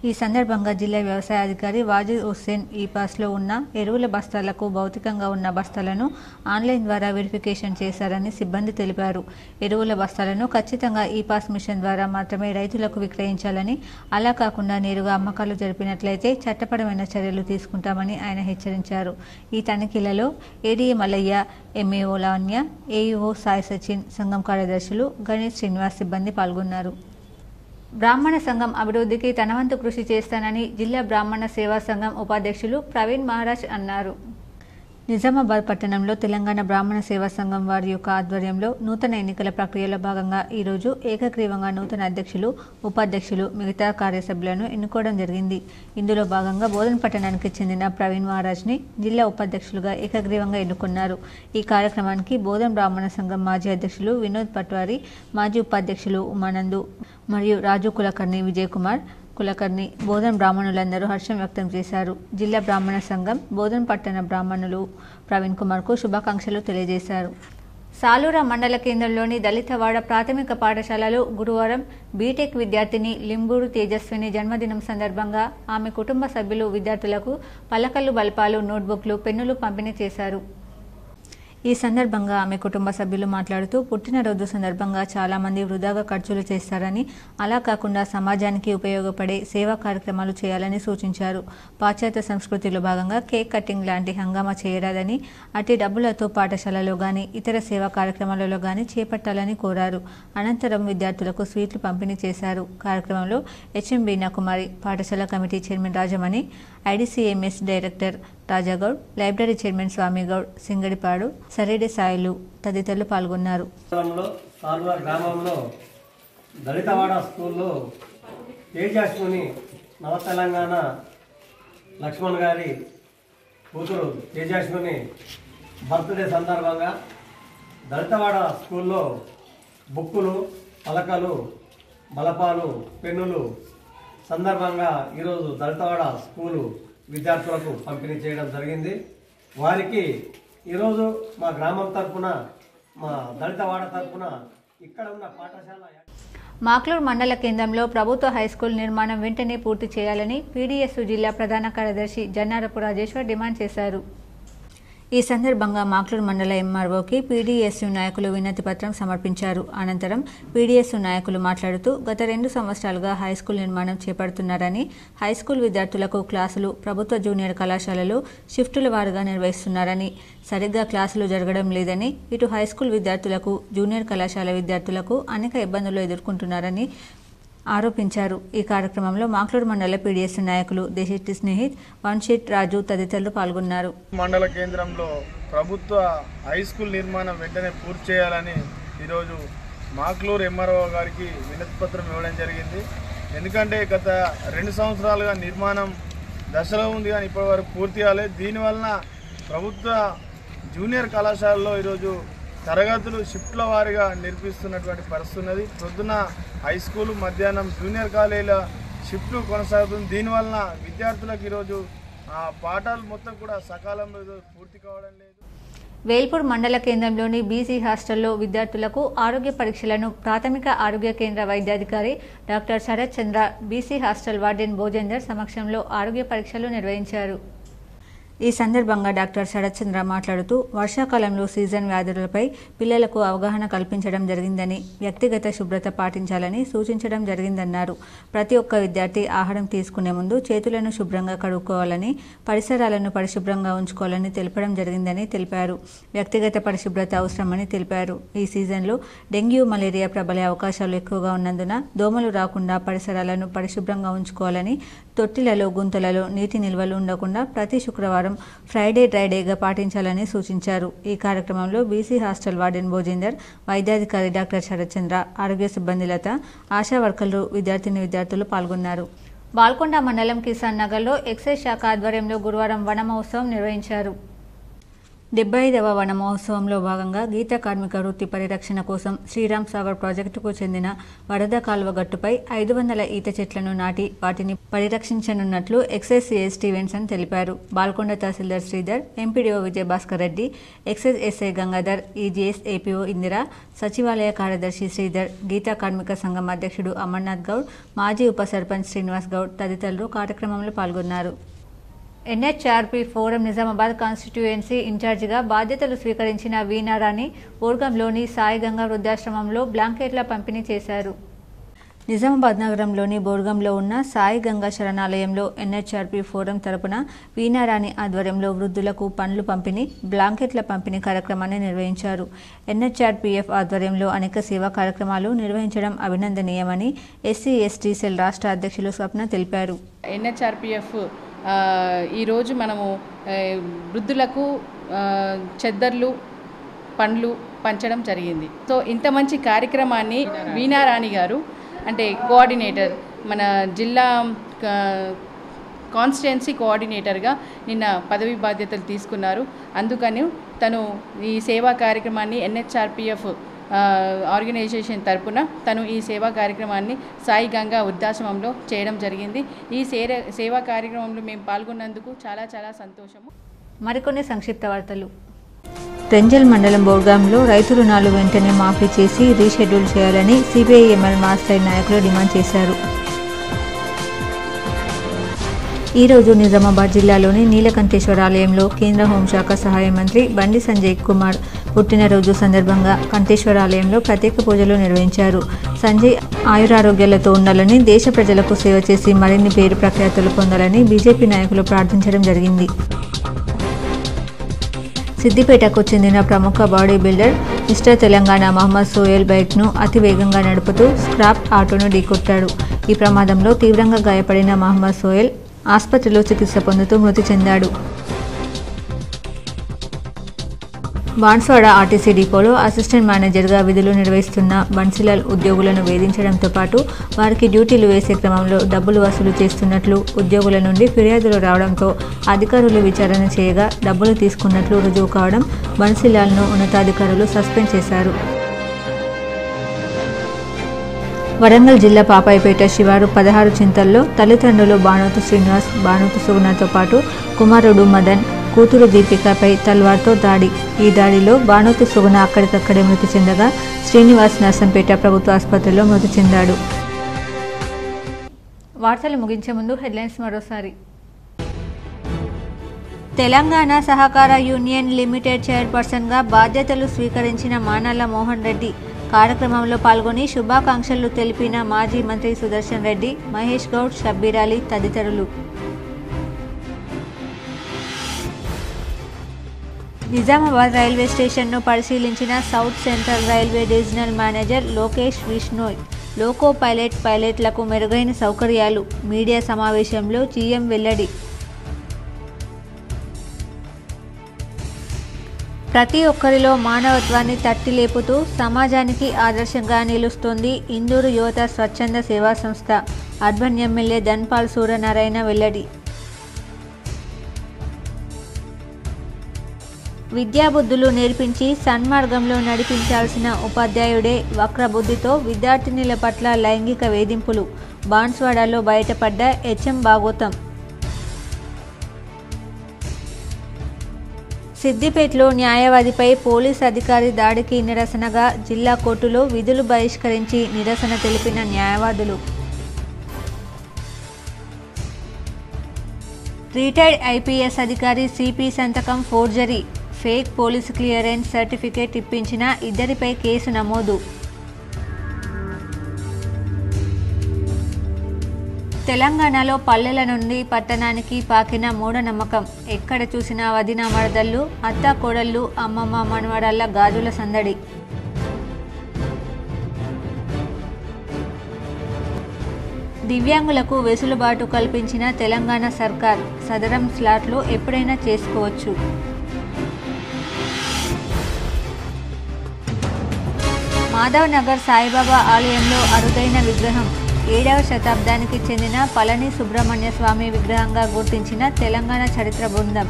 ఈ సందర్భంగా జిల్లా వ్యవసాయ అధికారి వాజిద్ హుస్సేన్ ఈ పాస్లో ఉన్న ఎరువుల బస్తాలకు భౌతికంగా ఉన్న బస్తాలను ఆన్లైన్ ద్వారా వెరిఫికేషన్ చేశారని సిబ్బంది తెలిపారు. ఎరువుల బస్తాలను ఖచ్చితంగా ఈ పాస్ మిషన్ ద్వారా మాత్రమే రైతులకు విక్రయించాలని, అలా కాకుండా నేరుగా అమ్మకాలు జరిపినట్లయితే చట్టపరమైన చర్యలు తీసుకుంటామని ఆయన హెచ్చరించారు. ఈ తనిఖీలలో ADA Mallaiah, MAO Lavanya, AEO Sai Sachin, సంఘం కార్యదర్శులు గణేష్, శ్రీనివాస్ సిబ్బంది పాల్గొన్నారు. బ్రాహ్మణ సంఘం అభివృద్ధికి తన వంతు కృషి చేస్తానని జిల్లా బ్రాహ్మణ సేవా సంఘం ఉపాధ్యక్షులు ప్రవీణ్ మహారాజ్ అన్నారు. నిజామాబాద్ పట్టణంలో తెలంగాణ బ్రాహ్మణ సేవా సంఘం వారి యొక్క ఆధ్వర్యంలో నూతన ఎన్నికల ప్రక్రియలో భాగంగా ఈరోజు ఏకగ్రీవంగా నూతన అధ్యక్షులు, ఉపాధ్యక్షులు, మిగతా కార్యసభ్యులను ఎన్నుకోవడం జరిగింది. ఇందులో భాగంగా బోధన్ పట్టణానికి చెందిన ప్రవీణ్ మహారాజ్ని జిల్లా ఉపాధ్యక్షులుగా ఏకగ్రీవంగా ఎన్నుకున్నారు. ఈ కార్యక్రమానికి బోధన్ బ్రాహ్మణ సంఘం మాజీ అధ్యక్షులు వినోద్ పట్వారి, మాజీ ఉపాధ్యక్షులు ఉమానందు మరియు రాజు కులకర్ణి, విజయ్ కుమార్ కులకర్ణి, బోధన్ బ్రాహ్మణులందరూ హర్షం వ్యక్తం చేశారు. జిల్లా బ్రాహ్మణ సంఘం బోధన్ పట్టణ బ్రాహ్మణులు ప్రవీణ్ కుమార్కు శుభాకాంక్షలు తెలియజేశారు. సాలూరా మండల కేంద్రంలోని దళితవాడ ప్రాథమిక పాఠశాలలో గురువారం బీటెక్ విద్యార్థిని లింబూరు తేజస్విని జన్మదినం సందర్భంగా ఆమె కుటుంబ సభ్యులు విద్యార్థులకు పలకలు, బల్పాలు, నోట్బుక్లు, పెన్నులు పంపిణీ చేశారు. ఈ సందర్భంగా ఆమె కుటుంబ సభ్యులు మాట్లాడుతూ పుట్టినరోజు సందర్భంగా చాలామంది వృధాగా ఖర్చులు చేస్తారని, అలా కాకుండా సమాజానికి ఉపయోగపడే సేవా కార్యక్రమాలు చేయాలని సూచించారు. పాశ్చాత్య సంస్కృతిలో భాగంగా కేక్ కటింగ్ లాంటి హంగామా చేయరాదని, అట్టి డబ్బులతో పాఠశాలలో గాని ఇతర సేవా కార్యక్రమాలలో గాని చేపట్టాలని కోరారు. అనంతరం విద్యార్థులకు స్వీట్లు పంపిణీ చేశారు. కార్యక్రమంలో హెచ్ఎం బీనాకుమారి, పాఠశాల committee chairman Rajamani, IDCMS director Raja Goud, library chairman Swami Goud, Singadipadu, సరేడే సాయిలు తదితరులు పాల్గొన్నారు. గ్రామంలో దళితవాడ స్కూల్లో తేజస్విని నవ తెలంగాణ లక్ష్మణ్ గారి కూతురు తేజస్విని బర్త్డే సందర్భంగా దళితవాడ స్కూల్లో బుక్కులు, పలకలు, బలపాలు, పెన్నులు సందర్భంగా ఈరోజు దళితవాడ స్కూలు విద్యార్థులకు పంపిణీ చేయడం జరిగింది. వారికి ఈరోజు మా గ్రామం తరఫున, మా దళితవాడ తరఫున ఇక్కడ ఉన్న పాఠశాల మాక్లూర్ మండల కేంద్రంలో ప్రభుత్వ హైస్కూల్ నిర్మాణం వెంటనే పూర్తి చేయాలని పీడీఎస్ జిల్లా ప్రధాన కార్యదర్శి జన్నారపు రాజేశ్వర్ డిమాండ్ చేశారు. ఈ సందర్భంగా మాక్లూర్ మండల ఎంఆర్ఓకి పీడీఎస్యు నాయకులు వినతి పత్రం సమర్పించారు. అనంతరం పీడీఎస్యు నాయకులు మాట్లాడుతూ గత 2 సంవత్సరాలుగా హైస్కూల్ నిర్మాణం చేపడుతున్నారని, హైస్కూల్ విద్యార్థులకు క్లాసులు ప్రభుత్వ జూనియర్ కళాశాలలో షిఫ్టుల వారుగా నిర్వహిస్తున్నారని, సరిగ్గా క్లాసులు జరగడం లేదని, ఇటు హైస్కూల్ విద్యార్థులకు, జూనియర్ కళాశాల విద్యార్థులకు అనేక ఇబ్బందులు ఎదుర్కొంటున్నారని ఆరోపించారు. ఈ కార్యక్రమంలో మాక్లూర్ మండల పీడీఎస్ నాయకులు దేశెట్టి స్నేహిత్, వన్షెట్ రాజు తదితరులు పాల్గొన్నారు. మండల కేంద్రంలో ప్రభుత్వ హై స్కూల్ నిర్మాణం వెంటనే పూర్తి చేయాలని ఈరోజు మాక్లూర్ ఎంఆర్ఓ గారికి వినతి పత్రం ఇవ్వడం జరిగింది. ఎందుకంటే గత 2 సంవత్సరాలుగా నిర్మాణం దశలో ఉంది కానీ ఇప్పటివరకు పూర్తి కాలేదు. దీనివలన ప్రభుత్వ జూనియర్ కళాశాలలో ఈరోజు తరగతులు షిఫ్ట్ల వారీగా నిర్వహిస్తున్నటువంటి పరిస్థితి ఉన్నది. పొద్దున హై స్కూలు, మధ్యాహ్నం జూనియర్ కాలేజీల షిఫ్ట్ కొనసాగుతుంది. దీనివలన విద్యార్థులకు ఈరోజు పాఠాలు మొత్తం కూడా సకాలంలో పూర్తి కావడం లేదు. వేల్పూర్ మండల కేంద్రంలోని బీసీ హాస్టల్లో విద్యార్థులకు ఆరోగ్య పరీక్షలను ప్రాథమిక ఆరోగ్య కేంద్ర వైద్యాధికారి డాక్టర్ శరత్ చంద్ర, బీసీ హాస్టల్ వార్డెన్ భోజేందర్ సమక్షంలో ఆరోగ్య పరీక్షలు నిర్వహించారు. ఈ సందర్భంగా డాక్టర్ శరత్ చంద్ర మాట్లాడుతూ వర్షాకాలంలో సీజన్ వ్యాధులపై పిల్లలకు అవగాహన కల్పించడం జరిగిందని, వ్యక్తిగత శుభ్రత పాటించాలని సూచించడం జరిగిందన్నారు. ప్రతి ఒక్క విద్యార్థి ఆహారం తీసుకునే ముందు చేతులను శుభ్రంగా కడుక్కోవాలని, పరిసరాలను పరిశుభ్రంగా ఉంచుకోవాలని తెలపడం జరిగిందని తెలిపారు. వ్యక్తిగత పరిశుభ్రత అవసరమని తెలిపారు. ఈ సీజన్లో డెంగ్యూ, మలేరియా ప్రబలే అవకాశాలు ఎక్కువగా ఉన్నందున దోమలు రాకుండా పరిసరాలను పరిశుభ్రంగా ఉంచుకోవాలని, తొట్టిలలో, గుంతలలో నీటి నిల్వలు ఉండకుండా ప్రతి శుక్రవారం ఫ్రైడే డ్రై డేగా పాటించాలని సూచించారు. ఈ కార్యక్రమంలో బీసీ హాస్టల్ వార్డెన్ భోజేందర్, వైద్యాధికారి డాక్టర్ శరత్ చంద్ర, ఆరోగ్య సిబ్బంది లత, ఆశా వర్కర్లు, విద్యార్థులు పాల్గొన్నారు. బాల్కొండ మండలం కిసాన్ నగర్లో ఎక్సైజ్ శాఖ ఆధ్వర్యంలో గురువారం వన మహోత్సవం నిర్వహించారు. 75వ వన మహోత్సవంలో భాగంగా గీత కార్మిక వృత్తి పరిరక్షణ కోసం శ్రీరామ్ సాగర్ ప్రాజెక్టుకు చెందిన వరద కాలువ గట్టుపై 500 ఈత చెట్లను నాటి వాటిని పరిరక్షించనున్నట్లు ఎక్సైజ్ సిఐ స్టీవెన్సన్ తెలిపారు. Balkonda tahsildar Sridhar, MPDO Vijayabhaskar Reddy, excise SI Gangadhar, EGS APO Indira, సచివాలయ కార్యదర్శి శ్రీధర్, గీతా కార్మిక సంఘం అధ్యక్షుడు అమర్నాథ్ గౌడ్, మాజీ ఉప సర్పంచ్ శ్రీనివాస్ గౌడ్ తదితరులు కార్యక్రమంలో పాల్గొన్నారు. ఎన్హెచ్ఆర్పీ ఫోరం నిజామాబాద్ కాన్స్టిట్యుయెన్సీ ఇన్ఛార్జిగా బాధ్యతలు స్వీకరించిన వీణారాణి బోర్గంలోని సాయి గంగా వృద్ధాశ్రమంలో బ్లాంకెట్ల పంపిణీ చేశారు. నిజామాబాద్ నగరంలోని బోర్గంలో ఉన్న సాయి గంగా శరణాలయంలో ఎన్హెచ్ఆర్పీ ఫోరం తరపున వీణారాణి ఆధ్వర్యంలో వృద్ధులకు పండ్లు పంపిణీ, బ్లాంకెట్ల పంపిణీ కార్యక్రమాన్ని నిర్వహించారు. ఎన్హెచ్ఆర్పీఎఫ్ ఆధ్వర్యంలో అనేక సేవా కార్యక్రమాలు నిర్వహించడం అభినందనీయమని ఎస్సీ ఎస్టీ సెల్ రాష్ట్ర అధ్యక్షులు స్వప్న తెలిపారు. ఎన్హెచ్ఆర్పీఎఫ్ ఈరోజు మనము వృద్ధులకు చెద్దర్లు, పండ్లు పంచడం జరిగింది. సో ఇంత మంచి కార్యక్రమాన్ని వీణారాణి గారు అంటే కోఆర్డినేటర్, మన జిల్లా కాన్స్టిట్యుయెన్సీ కోఆర్డినేటర్గా నిన్న పదవి బాధ్యతలు తీసుకున్నారు. అందుకని తను ఈ సేవా కార్యక్రమాన్ని ఎన్హెచ్ఆర్పీఎఫ్ ఆర్గనైజేషన్ తరపున తను ఈ సేవా కార్యక్రమాన్ని సాయి గంగా వృద్ధాశ్రమంలో చేయడం జరిగింది. ఈ సేవా కార్యక్రమంలో మేము పాల్గొన్నందుకు చాలా చాలా సంతోషము. మరికొన్ని సంక్షిప్త వార్తలు. రెంజల్ మండలం బోర్గాంలో రైతు రుణాలు వెంటనే మాఫీ చేసి రీషెడ్యూల్ చేయాలని సిపిఐఎంఎల్ మాస్టర్ నాయకులు డిమాండ్ చేశారు. ఈరోజు నిజామాబాద్ జిల్లాలోని నీలకంఠేశ్వర ఆలయంలో కేంద్ర హోంశాఖ సహాయ మంత్రి బండి సంజయ్ కుమార్ పుట్టినరోజు సందర్భంగా కంఠేశ్వర ఆలయంలో ప్రత్యేక పూజలు నిర్వహించారు. సంజయ్ ఆయురారోగ్యాలతో ఉండాలని, దేశ ప్రజలకు సేవ చేసి మరిన్ని పేరు ప్రఖ్యాతులు పొందాలని బీజేపీ నాయకులు ప్రార్థించడం జరిగింది. సిద్దిపేటకు చెందిన ప్రముఖ body builder Mr Telangana Mohammed Soyal బైక్ను అతి వేగంగా నడుపుతూ స్క్రాప్ ఆటోను ఢీకొట్టాడు. ఈ ప్రమాదంలో తీవ్రంగా గాయపడిన మహమ్మద్ సోయల్ ఆసుపత్రిలో చికిత్స పొందుతూ మృతి చెందాడు. బాన్స్వాడ ఆర్టీసీ డిపోలో అసిస్టెంట్ మేనేజర్గా విధులు నిర్వహిస్తున్న బన్సీలాల్ ఉద్యోగులను వేధించడంతో పాటు వారికి డ్యూటీలు వేసే క్రమంలో డబ్బులు వసూలు చేస్తున్నట్లు ఉద్యోగుల నుండి ఫిర్యాదులు రావడంతో అధికారులు విచారణ చేయగా డబ్బులు తీసుకున్నట్లు రుజువు కావడం బన్సీలాల్ను ఉన్నతాధికారులు సస్పెండ్ చేశారు. వరంగల్ జిల్లా పాపాయిపేట శివారు 16 చింతల్లో తల్లిదండ్రులు బాణోతు శ్రీనివాస్, బాణోతు సుగుణతో పాటు కుమారుడు మదన్, కూతురు దీపికపై తల్వార్తో దాడి. ఈ దాడిలో బాణోతు సుగుణ అక్కడికక్కడే మృతి చెందగా శ్రీనివాస్ నర్సంపేట ప్రభుత్వ ఆసుపత్రిలో మృతి చెందాడు. వార్తలు ముగించే ముందు హెడ్లైన్స్ మరోసారి. తెలంగాణ సహకార యూనియన్ లిమిటెడ్ చైర్పర్సన్గా బాధ్యతలు స్వీకరించిన మానాల మోహన్ రెడ్డి కార్యక్రమంలో పాల్గొని శుభాకాంక్షలు తెలిపిన మాజీ మంత్రి సుదర్శన్ రెడ్డి, మహేష్ గౌడ్, షబ్బీర్ అలీ తదితరులు. నిజామాబాద్ రైల్వే స్టేషన్ను పరిశీలించిన South Central Railway divisional manager Lokesh Vishnoi. Loco పైలట్లకు మెరుగైన సౌకర్యాలు. మీడియా సమావేశంలో జీఎం వెల్లడి. ప్రతి ఒక్కరిలో మానవత్వాన్ని తట్టి లేపుతూ సమాజానికి ఆదర్శంగా నిలుస్తోంది ఇందూరు యువత స్వచ్ఛంద సేవా సంస్థ. అర్బన్ ఎమ్మెల్యే ధన్పాల్ సూర్యనారాయణ వెల్లడి. విద్యాబుద్ధులు నేర్పించి సన్మార్గంలో నడిపించాల్సిన ఉపాధ్యాయుడే వక్రబుద్ధితో విద్యార్థినుల పట్ల లైంగిక వేధింపులు. బాన్స్వాడలో బయటపడ్డ హెచ్ఎం భాగోతం. సిద్దిపేటలో న్యాయవాదిపై పోలీస్ అధికారి దాడికి నిరసనగా జిల్లా కోర్టులో విధులు బహిష్కరించి నిరసన తెలిపిన న్యాయవాదులు. రిటైర్డ్ ఐపీఎస్ అధికారి సిపి సంతకం forgery. Fake police clearance certificate ఇప్పించిన ఇద్దరిపై కేసు నమోదు. తెలంగాణలో పల్లెల నుండి పట్టణానికి పాకిన మూఢనమ్మకం. ఎక్కడ చూసినా వదిన మరదళ్ళు, అత్త కోడళ్ళు, అమ్మమ్మ మనవరాళ్ల గాజుల సందడి. దివ్యాంగులకు వెసులుబాటు కల్పించిన తెలంగాణ సర్కార్. సదరం స్లాట్లో ఎప్పుడైనా చేసుకోవచ్చు. మాధవ్ నగర్ సాయిబాబా ఆలయంలో అరుదైన విగ్రహం. 7వ శతాబ్దానికి చెందిన పళని సుబ్రహ్మణ్య స్వామి విగ్రహంగా గుర్తించిన తెలంగాణ చరిత్ర బృందం.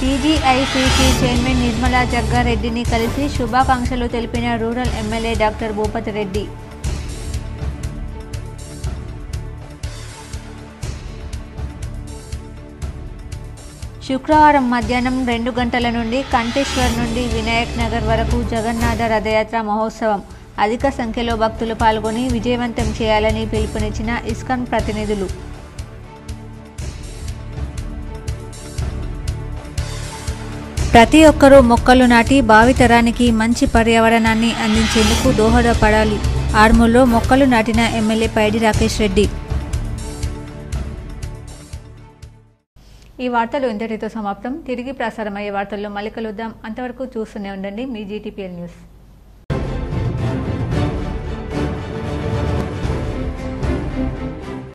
టీజీఐసీసీ చైర్మన్ నిర్మలా జగ్గారెడ్డిని కలిసి శుభాకాంక్షలు తెలిపిన rural MLA doctor Bhupathi Reddy. శుక్రవారం మధ్యాహ్నం 2 గంటల నుండి కంటేశ్వర్ నుండి వినాయక్ నగర్ వరకు జగన్నాథ రథయాత్ర మహోత్సవం. అధిక సంఖ్యలో భక్తులు పాల్గొని విజయవంతం చేయాలని పిలుపునిచ్చిన ఇస్కాన్ ప్రతినిధులు. ప్రతి ఒక్కరూ మొక్కలు నాటి భావితరానికి మంచి పర్యావరణాన్ని అందించేందుకు దోహదపడాలి. ఆర్మూర్లో మొక్కలు నాటిన ఎమ్మెల్యే పైడి రాకేష్ రెడ్డి. ఈ వార్తలు ఇంతటితో సమాప్తం. తిరిగి ప్రసారమయ్యే వార్తల్లో మళ్ళీ కలుద్దాం. అంతవరకు చూస్తూనే ఉండండి మీ జీటీపీఎల్ న్యూస్.